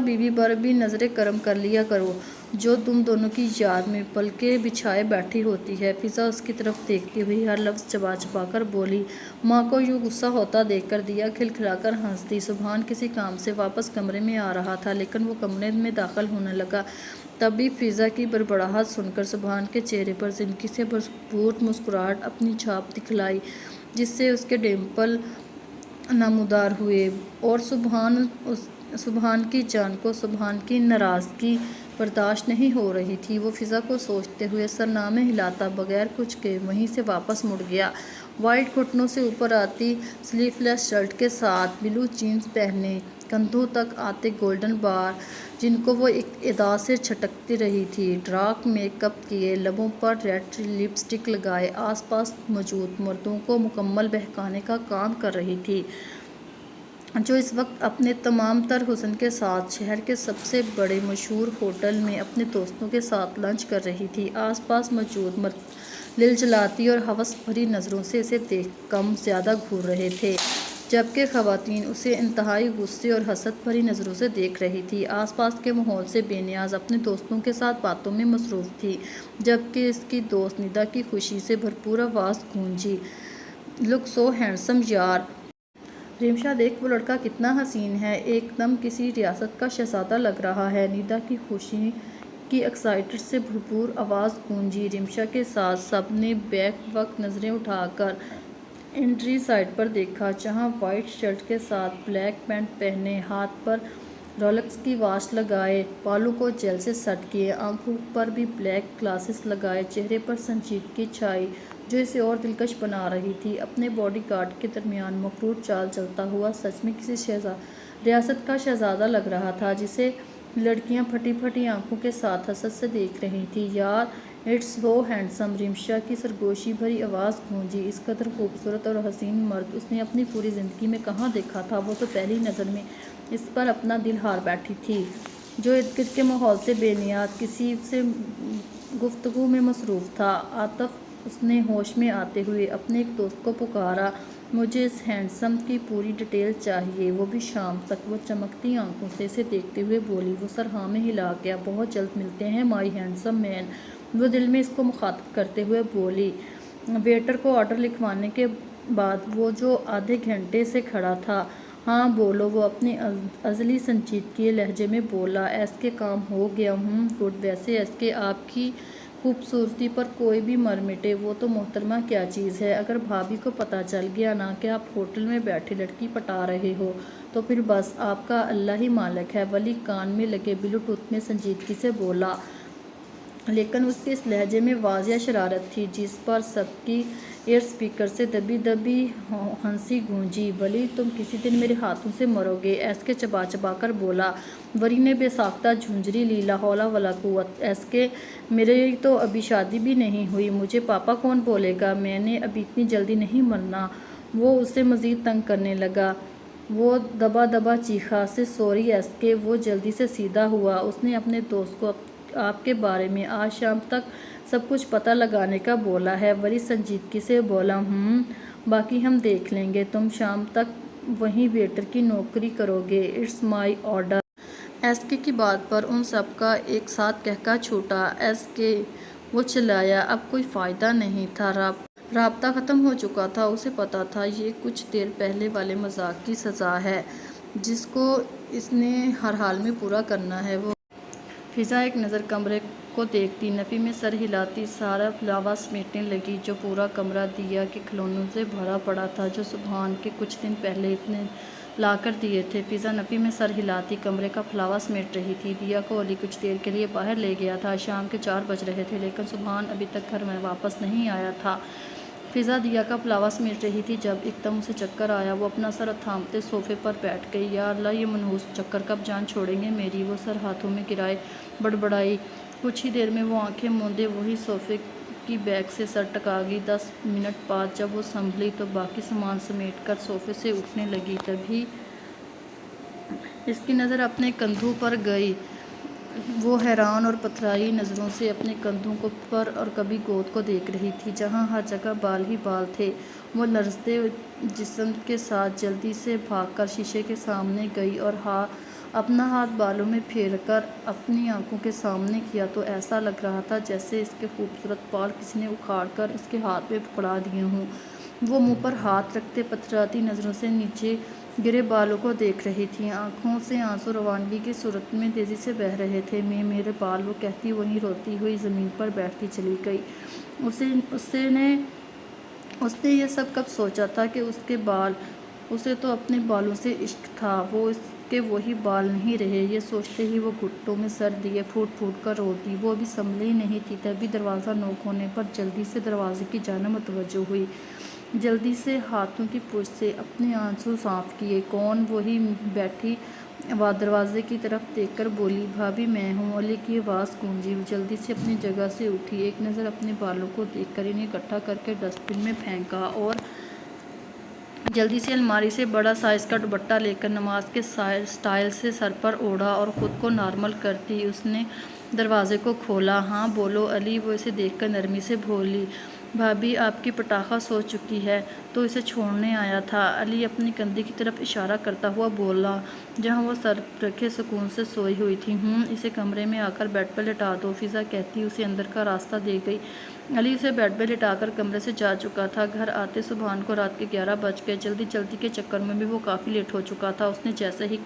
بیوی پر بھی نظر کرم کر لیا کرو، جو تم دونوں کی یاد میں پلکیں بچھائے بیٹھی ہوتی ہے۔ فضا اس کی طرف دیکھتی ہوئی ہر لفظ چبا چبا کر بولی۔ ماں کو یوں غصہ ہوتا دیکھ کر دیا کھلکھلا کر ہنس دی۔ سبحان کسی کام سے واپس کمرے میں آ رہا تھا، لیکن وہ کمرے میں داخل ہونے لگا تبھی فضا کی بڑبڑاہٹ سن کر سبحان کے چہرے پر زندگی سے بھرپور مسکراہٹ اپنی چھاپ دکھلائی، جس سے اس کے ڈمپل نمودار ہوئے، اور سبحان کی جان کو سبحان کی ناراضگی برداشت نہیں ہو رہی تھی۔ وہ فضا کو سوچتے ہوئے سرنامے ہلاتا بغیر کچھ کہے وہیں سے واپس مڑ گیا۔ وائٹ گھٹنوں سے اوپر آتی سلیو لیس شرٹ کے ساتھ بلو جینز پہنے، کندھوں تک آتے گولڈن بار جن کو وہ ایک ادا سے چھٹکتی رہی تھی، ڈارک میک اپ کیے، لبوں پر ریڈ لپ سٹک لگائے، آس پاس موجود مردوں کو مکمل بہکانے کا کام کر رہی تھی، جو اس وقت اپنے تمام تر حسن کے ساتھ شہر کے سب سے بڑے مشہور ہوٹل میں اپنے دوستوں کے ساتھ لنچ کر رہی تھی۔ آس پاس موجود مرد للچلاتی اور ہوس بھری نظروں سے اسے دیکھ کم زیادہ گھور رہے تھے، جبکہ خواتین اسے انتہائی غصے اور حسد بھری نظروں سے دیکھ رہی تھیں۔ آس پاس کے ماحول سے بے نیاز اپنے دوستوں کے ساتھ باتوں میں مصروف تھی، جبکہ اس کی دوست ندا کی خوشی سے بھرپور آواز گونجی، لک سو ہینڈسم یار! رمشا دیکھ وہ لڑکا کتنا حسین ہے، ایک دم کسی ریاست کا شہزادہ لگ رہا ہے، ندا کی خوشی کی ایکسائٹڈ سے بھرپور آواز گونجی۔ رمشا کے ساتھ سب نے بیک وقت نظریں اٹھا کر انٹری سائڈ پر دیکھا، جہاں وائٹ شرٹ کے ساتھ بلیک پینٹ پہنے، ہاتھ پر رولکس کی واچ لگائے، بالوں کو جیل سے سیٹ کیے، آنکھوں پر بھی بلیک گلاسز لگائے، چہرے پر سنجیدگی چھائی، جو اسے اور دلکش بنا رہی تھی۔ اپنے باڈی گارڈ کے درمیان مغرور چال چلتا ہوا سچ میں کسی ریاست کا شہزادہ لگ رہا تھا جسے لڑکیاں پھٹی پھٹی آنکھوں کے ساتھ حسد سے دیکھ رہی تھیں۔ یار اٹس سو ہینڈسم، ریمشا کی سرگوشی بھری آواز گونجی۔ اس قدر خوبصورت اور حسین مرد اس نے اپنی پوری زندگی میں کہاں دیکھا تھا؟ وہ تو پہلی نظر میں اس پر اپنا دل ہار بیٹھی تھی، جو ارد گرد کے ماحول سے بے نیاز کسی سے گفتگو میں مصروف تھا۔ عاطف، اس نے ہوش میں آتے ہوئے اپنے ایک دوست کو پکارا، مجھے اس ہینڈسم کی پوری ڈیٹیل چاہیے، وہ بھی شام تک۔ وہ چمکتی آنکھوں سے اسے دیکھتے ہوئے بولی۔ وہ سر ہاں میں ہلا گیا، بہت جلد ملتے ہیں مائی ہینڈسم مین، وہ دل میں اس کو مخاطب کرتے ہوئے بولی۔ ویٹر کو آرڈر لکھوانے کے بعد وہ جو آدھے گھنٹے سے کھڑا تھا، ہاں بولو، وہ اپنی ازلی سنجیدگی لہجے میں بولا، ایس کے کام ہو گیا؟ گڈ، ویسے ایس کے آپ کی خوبصورتی پر کوئی بھی مر مٹے، وہ تو محترمہ کیا چیز ہے، اگر بھابھی کو پتہ چل گیا نا کہ آپ ہوٹل میں بیٹھے لڑکی پٹا رہے ہو تو پھر بس آپ کا اللہ ہی مالک ہے۔ ولی کان میں لگے بلوٹوتھ میں سنجیدگی سے بولا، لیکن اس کے اس لہجے میں واضح شرارت تھی جس پر سب کی ایئر اسپیکر سے دبی دبی ہنسی گونجی۔ ولی تم کسی دن میرے ہاتھوں سے مرو گے، ایس کے چبا چبا کر بولا۔ وری نے بے ساختہ جھنجھری لی، لا حول ولا قوت، ایس کے میری تو ابھی شادی بھی نہیں ہوئی، مجھے پاپا کون بولے گا، میں نے ابھی اتنی جلدی نہیں مرنا۔ وہ اسے مزید تنگ کرنے لگا۔ وہ دبا دبا چیخا، سے سوری ایس کے۔ وہ جلدی سے سیدھا ہوا۔ اس نے اپنے دوست کو آپ کے بارے میں آج شام تک سب کچھ پتہ لگانے کا بولا ہے۔ وری سنجیدگی سے بولا، باقی ہم دیکھ لیں گے، تم شام تک وہیں ویٹر کی نوکری کرو گے، اٹس مائی آرڈر۔ ایس کے کی بات پر ان سب کا ایک ساتھ قہقہ چھوٹا۔ ایس کے، وہ چلایا، اب کوئی فائدہ نہیں تھا، رابطہ ختم ہو چکا تھا۔ اسے پتا تھا یہ کچھ دیر پہلے والے مذاق کی سزا ہے جس کو اس نے ہر حال میں پورا کرنا ہے۔ وہ فضا ایک نظر کمرے کو دیکھتی، نفی میں سر ہلاتی، سارا فلاوا سمیٹنے لگی جو پورا کمرہ دیا کے کھلونوں سے بھرا پڑا تھا جو سبحان کے کچھ دن پہلے اس نے لا کر دیے تھے۔ فضا نفی میں سر ہلاتی کمرے کا فلاوا سمیٹ رہی تھی۔ دیا کو علی کچھ دیر کے لیے باہر لے گیا تھا۔ شام کے 4 بج رہے تھے لیکن سبحان ابھی تک گھر میں واپس نہیں آیا تھا۔ فضا دیا کا فلاوا سمیٹ رہی تھی جب ایک دم اسے چکر آیا۔ وہ اپنا سر تھامتے صوفے پر بیٹھ گئی۔ یا اللہ، یہ منحوس چکر کب جان چھوڑیں گے میری؟ وہ سر ہاتھوں میں گرائے بڑبڑائی۔ کچھ ہی دیر میں وہ آنکھیں موندے وہی صوفے کی بیک سے سر ٹکا گئی۔ 10 منٹ بعد جب وہ سنبھلی تو باقی سامان سمیٹ کر صوفے سے اٹھنے لگی، تبھی اس کی نظر اپنے کندھوں پر گئی۔ وہ حیران اور پتھرائی نظروں سے اپنے کندھوں پر اور کبھی گود کو دیکھ رہی تھی جہاں ہر جگہ بال ہی بال تھے۔ وہ لرزتے جسم کے ساتھ جلدی سے بھاگ کر شیشے کے سامنے گئی اور اپنا ہاتھ بالوں میں پھیر کر اپنی آنکھوں کے سامنے کیا تو ایسا لگ رہا تھا جیسے اس کے خوبصورت بال کسی نے اکھاڑ کر اس کے ہاتھ میں پکڑا دیے ہوں۔ وہ منہ پر ہاتھ رکھتے پتھراتی نظروں سے نیچے گرے بالوں کو دیکھ رہی تھی۔ آنکھوں سے آنسو روانگی کی صورت میں تیزی سے بہہ رہے تھے۔ میرے بال، وہ کہتی وہیں روتی ہوئی زمین پر بیٹھتی چلی گئی۔ اس نے یہ سب کب سوچا تھا کہ اس کے بال، اسے تو اپنے بالوں سے عشق تھا، وہ اس کے وہی بال نہیں رہے۔ یہ سوچتے ہی وہ گھٹنوں میں سر دیے پھوٹ پھوٹ کر رو دی۔ وہ ابھی سنبھلی ہی نہیں تھی تبھی دروازہ نوک ہونے پر جلدی سے دروازے کی جانب متوجہ ہوئی۔ جلدی سے ہاتھوں کی پشت سے اپنے آنسو صاف کیے۔ کون؟ وہی بیٹھی دروازے کی طرف دیکھ کر بولی، بھابھی میں ہوں۔ علی کی آواز گونجی۔ جلدی سے اپنی جگہ سے اٹھی، ایک نظر اپنے بالوں کو دیکھ کر انہیں اکٹھا کر کے ڈسٹ بن میں پھینکا اور جلدی سے الماری سے بڑا سائز کا دوپٹہ لے کر نماز کے سٹائل سے سر پر اوڑھا اور خود کو نارمل کر دی۔ اس نے دروازے کو کھولا۔ ہاں بولو علی، وہ اسے دیکھ کر نرمی سے بولی۔ بھابھی آپ کی پٹاخہ سو چکی ہے تو اسے چھوڑنے آیا تھا، علی اپنی کندھی کی طرف اشارہ کرتا ہوا بولا جہاں وہ سر رکھے سکون سے سوئی ہوئی تھی۔ اسے کمرے میں آ کر بیڈ پر لٹا دو، فضا کہتی اسے اندر کا راستہ دے گئی۔ علی اسے بیڈ پہ لٹا کر کمرے سے جا چکا تھا۔ گھر آتے سبحان کو رات کے 11 بج گئے۔ جلدی کے چکر میں بھی وہ کافی لیٹ ہو چکا تھا۔ اس نے جیسے ہی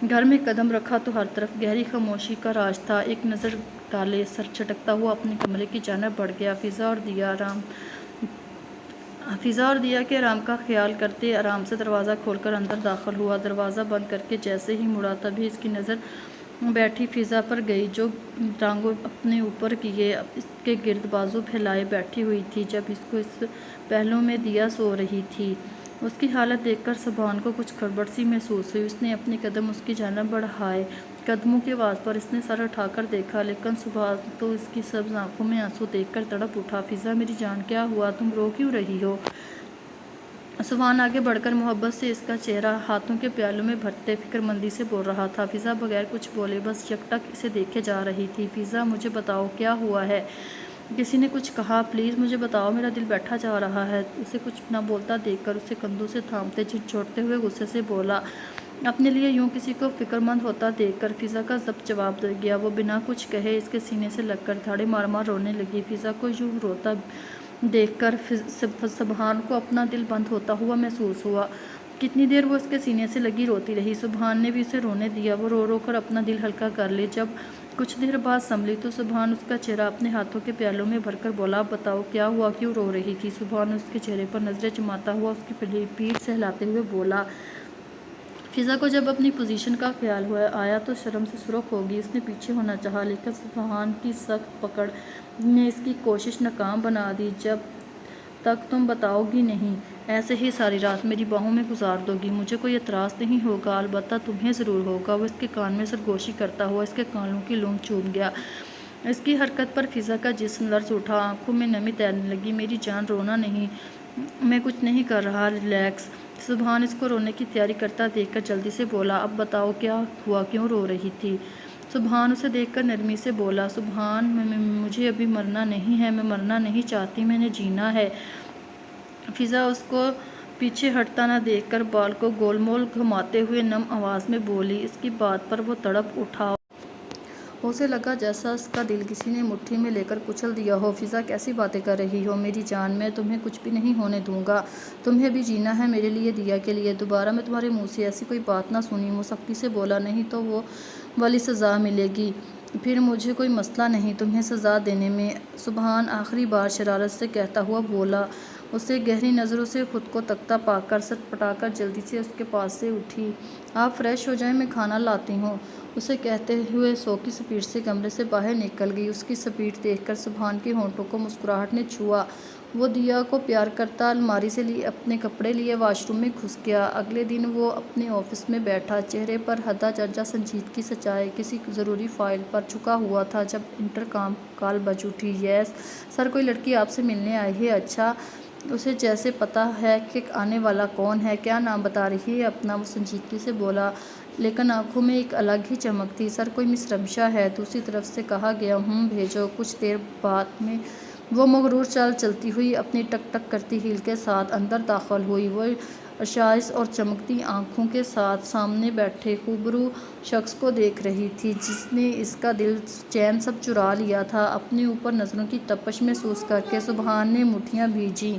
گھر میں قدم رکھا تو ہر طرف گہری خاموشی کا راج تھا۔ ایک نظر ڈالے سر جھٹکتا ہوا اپنے کمرے کی جانب بڑھ گیا۔ فضا اور دیا کے آرام کا خیال کرتے آرام سے دروازہ کھول کر اندر داخل ہوا۔ دروازہ بند کر کے جیسے ہی مڑا تبھی اس کی نظر بیٹھی فضا پر گئی جو ٹانگوں اپنے اوپر کیے اس کے گرد بازو پھیلائے بیٹھی ہوئی تھی جب اس کو اس پہلو میں دیا سو رہی تھی۔ اس کی حالت دیکھ کر سبحان کو کچھ گڑبڑ سی محسوس ہوئی۔ اس نے اپنے قدم اس کی جانب بڑھائے۔ قدموں کی آواز پر اس نے سر اٹھا کر دیکھا لیکن سبحان تو اس کی سبز آنکھوں میں آنسو دیکھ کر تڑپ اٹھا۔ فضا میری جان کیا ہوا، تم رو کیوں رہی ہو؟ سبحان آگے بڑھ کر محبت سے اس کا چہرہ ہاتھوں کے پیالوں میں بھرتے فکر مندی سے بول رہا تھا۔ فضا بغیر کچھ بولے بس یکٹک اسے دیکھے جا رہی تھی۔ فضا مجھے بتاؤ کیا ہوا ہے؟ کسی نے کچھ کہا؟ پلیز مجھے بتاؤ، میرا دل بیٹھا جا رہا ہے۔ اسے کچھ نہ بولتا دیکھ کر اسے کندھوں سے تھامتے جھنجھوڑتے ہوئے غصے سے بولا۔ اپنے لیے یوں کسی کو فکر مند ہوتا دیکھ کر فضا کا ضبط جواب دے گیا۔ وہ بنا کچھ کہے اس کے سینے سے لگ کر دھاڑے مار مار رونے لگی۔ فضا کو یوں روتا دیکھ کر سبحان کو اپنا دل بند ہوتا ہوا محسوس ہوا۔ کتنی دیر وہ اس کے سینے سے لگی روتی رہی۔ سبحان نے بھی اسے رونے دیا۔ وہ رو رو کر اپنا دل ہلکا کر لے۔ جب کچھ دیر بعد سنبھلی تو سبحان اس کا چہرہ اپنے ہاتھوں کے پیالوں میں بھر کر بولا، اب بتاؤ کیا ہوا، کیوں رو رہی تھی؟ سبحان اس کے چہرے پر نظریں جماتا ہوا اس کی پیٹھ سہلاتے ہوئے بولا۔ فضا کو جب اپنی پوزیشن کا خیال آیا تو شرم سے سرخ ہو گئی۔ اس نے پیچھے ہونا چاہا لیکن سبحان کی سخت پکڑ نے اس کی کوشش ناکام بنا دی۔ جب تک تم بتاؤ گی نہیں، ایسے ہی ساری رات میری باہوں میں گزار دو گی، مجھے کوئی اعتراض نہیں ہوگا، البتہ تمہیں ضرور ہوگا۔ وہ اس کے کان میں سرگوشی کرتا ہوا اس کے کانوں کی لوم چوم گیا۔ اس کی حرکت پر فضا کا جسم لرز اٹھا، آنکھوں میں نمی تیرنے لگی۔ میری جان رونا نہیں، میں کچھ نہیں کر رہا، ریلیکس۔ سبحان اس کو رونے کی تیاری کرتا دیکھ کر جلدی سے بولا، اب بتاؤ کیا ہوا، کیوں رو رہی تھی؟ سبحان اسے دیکھ کر نرمی سے بولا، سبحان مجھے ابھی مرنا نہیں ہے، میں مرنا نہیں چاہتی، میں نے جینا ہے۔ فضا اس کو پیچھے ہٹتا نہ دیکھ کر بال کو گول مول گھماتے ہوئے نم آواز میں بولی۔ اس کی بات پر وہ تڑپ اٹھا۔ اسے لگا جیسا اس کا دل کسی نے مٹھی میں لے کر کچل دیا ہو۔ فضا کیسی باتیں کر رہی ہو میری جان، میں تمہیں کچھ بھی نہیں ہونے دوں گا، تمہیں بھی جینا ہے میرے لیے، دیا کے لیے۔ دوبارہ میں تمہارے منہ سے ایسی کوئی بات نہ سنی۔ وہ سختی سے بولا، نہیں تو وہ والی سزا ملے گی، پھر مجھے کوئی مسئلہ نہیں تمہیں سزا دینے میں۔ سبحان آخری بار شرارت سے کہتا ہوا بولا۔ اسے گہری نظروں سے خود کو تکتا پا کر سٹ پٹا کر جلدی سے اس کے پاس سے اٹھی۔ آپ فریش ہو جائیں، میں کھانا لاتی ہوں، اسے کہتے ہوئے سو کی سپیڈ سے کمرے سے باہر نکل گئی۔ اس کی سپیڈ دیکھ کر سبحان کے ہونٹوں کو مسکراہٹ نے چھوا۔ وہ دیا کو پیار کرتا الماری سے اپنے کپڑے لیے واش روم میں گھس گیا۔ اگلے دن وہ اپنے آفس میں بیٹھا، چہرے پر حدا درجہ سنجیدگی سچائے کسی ضروری فائل پر جھکا ہوا تھا جب انٹرکام کال بج اٹھی۔ یس سر، کوئی لڑکی آپ سے ملنے آئی ہے؟ اچھا، اسے جیسے پتہ ہے کہ آنے والا کون ہے، کیا نام بتا رہی ہے اپنا؟ وہ سنجیدگی سے بولا لیکن آنکھوں میں ایک الگ ہی چمک تھی۔ سر، کوئی مس رمشا ہے، دوسری طرف سے کہا گیا۔ بھیجو۔ کچھ دیر بعد میں وہ مغرور چال چلتی ہوئی اپنی ٹک ٹک کرتی ہیل کے ساتھ اندر داخل ہوئی۔ وہ ارشائش اور چمکتی آنکھوں کے ساتھ سامنے بیٹھے خوبرو شخص کو دیکھ رہی تھی جس نے اس کا دل چین سب چرا لیا تھا۔ اپنے اوپر نظروں کی تپش محسوس کر کے سبحان نے مٹھیاں بھیجیں۔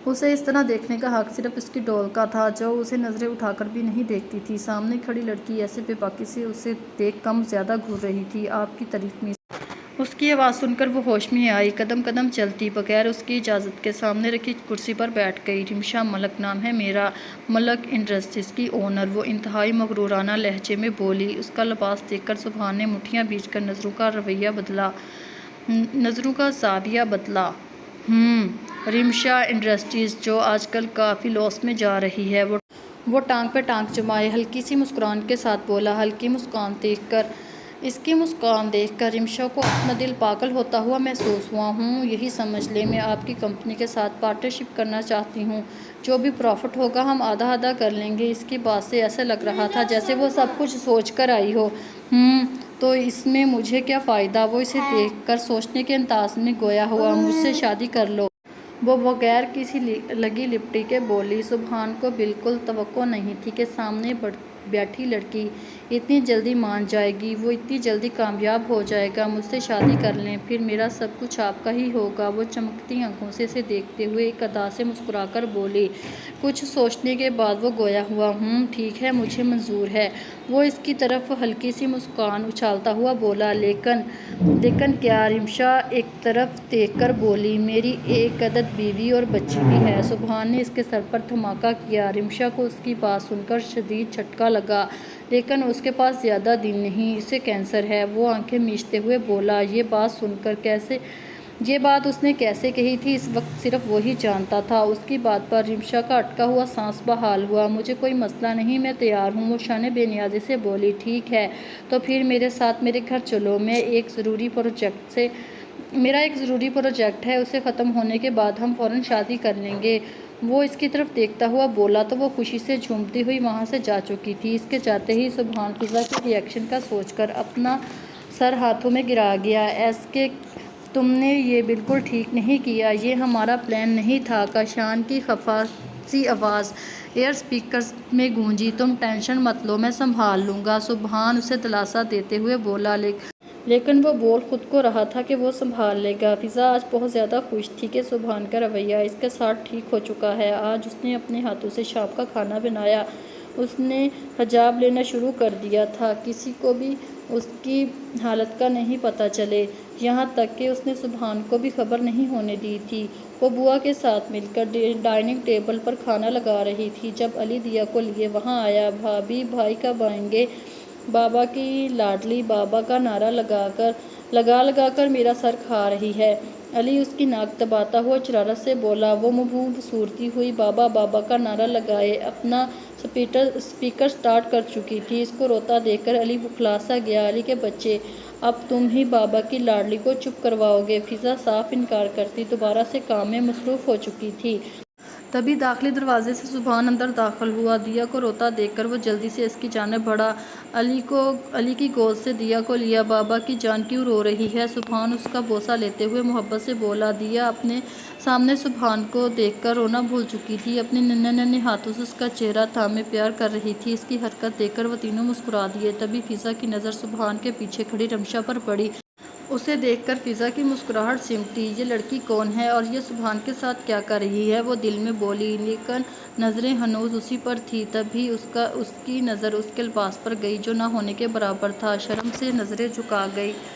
اسے اس طرح دیکھنے کا حق صرف اس کی ڈول کا تھا جو اسے نظریں اٹھا کر بھی نہیں دیکھتی تھی۔ سامنے کھڑی لڑکی ایسے بے باکی سے اسے دیکھ کم زیادہ گھور رہی تھی۔ آپ کی تعریف میں اس کی آواز سن کر وہ ہوش میں آئی، قدم قدم چلتی بغیر اس کی اجازت کے سامنے رکھی کرسی پر بیٹھ گئی۔ رمشا ملک نام ہے میرا، ملک انڈسٹریز کی اونر، وہ انتہائی مغرورانہ لہجے میں بولی۔ اس کا لباس دیکھ کر سبحان نے مٹھیاں بھیج کر نظروں کا زاویہ بدلا۔ رمشا انڈسٹریز جو آج کل کافی لاس میں جا رہی ہے، وہ ٹانگ پہ ٹانگ جمائے ہلکی سی مسکراہٹ کے ساتھ بولا۔ ہلکی مسکان دیکھ کر اس کی مسکان دیکھ کر رمشا کو اپنا دل پاگل ہوتا ہوا محسوس ہوا۔ یہی سمجھ لیں، میں آپ کی کمپنی کے ساتھ پارٹنرشپ کرنا چاہتی ہوں، جو بھی پرافٹ ہوگا ہم آدھا آدھا کر لیں گے۔ اس کی بات سے ایسا لگ رہا تھا جیسے وہ سب کچھ سوچ کر آئی ہو۔ تو اس میں مجھے کیا فائدہ؟ وہ اسے دیکھ کر سوچنے کے انداز میں گویا ہوا، مجھ سے شادی کر لو۔ وہ بغیر کسی لگی لپٹی کے بولی۔ سبحان کو بالکل توقع نہیں تھی کہ سامنے بیٹھی لڑکی اتنی جلدی مان جائے گی، وہ اتنی جلدی کامیاب ہو جائے گا۔ مجھ سے شادی کر لیں، پھر میرا سب کچھ آپ کا ہی ہوگا۔ وہ چمکتی آنکھوں سے اسے دیکھتے ہوئے ایک ادا سے مسکرا کر بولی۔ کچھ سوچنے کے بعد وہ گویا ہوا، ٹھیک ہے، مجھے منظور ہے۔ وہ اس کی طرف ہلکی سی مسکان اچھالتا ہوا بولا، لیکن کیا؟ رمشا ایک طرف دیکھ کر بولی، میری ایک عدد بیوی اور بچی بھی ہے۔ سبحان نے اس کے سر پر دھماکہ کیا۔ رمشا کو اس کی بات سن کر شدید جھٹکا لگا۔ لیکن اس کے پاس زیادہ دن نہیں، اسے کینسر ہے۔ وہ آنکھیں میچتے ہوئے بولا۔ یہ بات اس نے کیسے کہی تھی اس وقت صرف وہی جانتا تھا۔ اس کی بات پر رمشا کا اٹکا ہوا سانس بحال ہوا۔ مجھے کوئی مسئلہ نہیں، میں تیار ہوں، وہ شان بے نیازی سے بولی۔ ٹھیک ہے، تو پھر میرے ساتھ میرے گھر چلو، میرا ایک ضروری پروجیکٹ ہے، اسے ختم ہونے کے بعد ہم فوراً شادی کر لیں گے۔ وہ اس کی طرف دیکھتا ہوا بولا تو وہ خوشی سے جھومتی ہوئی وہاں سے جا چکی تھی۔ اس کے جاتے ہی سبحان فضا کے ری ایکشن کا سوچ کر اپنا سر ہاتھوں میں گرا گیا۔ ایس کے تم نے یہ بالکل ٹھیک نہیں کیا، یہ ہمارا پلان نہیں تھا۔ کاشان کی خفا سی آواز ایئر اسپیکرز میں گونجی۔ تم ٹینشن مت لو، میں سنبھال لوں گا، سبحان اسے دلاسا دیتے ہوئے بولا۔ لیکن وہ بول خود کو رہا تھا کہ وہ سنبھال لے گا۔ فضا آج بہت زیادہ خوش تھی کہ سبحان کا رویہ اس کے ساتھ ٹھیک ہو چکا ہے۔ آج اس نے اپنے ہاتھوں سے شام کا کھانا بنایا، اس نے حجاب لینا شروع کر دیا تھا، کسی کو بھی اس کی حالت کا نہیں پتہ چلے، یہاں تک کہ اس نے سبحان کو بھی خبر نہیں ہونے دی تھی۔ وہ بوا کے ساتھ مل کر ڈائننگ ٹیبل پر کھانا لگا رہی تھی جب علی دیا کو لیے وہاں آیا۔ بھابھی بھائی کب آئیں گے؟ بابا کی لاڈلی بابا کا نعرہ لگا کر میرا سر کھا رہی ہے، علی اس کی ناک دباتا ہوا شرارت سے بولا۔ وہ مبہوت صورتی ہوئی بابا بابا کا نعرہ لگائے اپنا اسپیکر سٹارٹ کر چکی تھی۔ اس کو روتا دیکھ کر علی بوکھلا سا گیا۔ علی کے بچے، اب تم ہی بابا کی لاڈلی کو چپ کرواؤ گے؟ فضا صاف انکار کرتی دوبارہ سے کام میں مصروف ہو چکی تھی۔ تبھی داخلی دروازے سے سبحان اندر داخل ہوا۔ دیا کو روتا دیکھ کر وہ جلدی سے اس کی جانب بڑھا، علی کی گود سے دیا کو لیا۔ بابا کی جان کیوں رو رہی ہے؟ سبحان اس کا بوسہ لیتے ہوئے محبت سے بولا۔ دیا اپنے سامنے سبحان کو دیکھ کر رونا بھول چکی تھی، اپنے ننھے ننھے ہاتھوں سے اس کا چہرہ تھامے پیار کر رہی تھی۔ اس کی حرکت دیکھ کر وہ تینوں مسکرا دیے۔ تبھی فضا کی نظر سبحان کے پیچھے کھڑی رمشا پر پڑی۔ اسے دیکھ کر فضا کی مسکراہٹ سمٹی۔ یہ لڑکی کون ہے اور یہ سبحان کے ساتھ کیا کر رہی ہے؟ وہ دل میں بولی، لیکن نظریں ہنوز اسی پر تھیں۔ تبھی اس کی نظر اس کے لباس پر گئی جو نہ ہونے کے برابر تھا۔ شرم سے نظریں جھکا گئی۔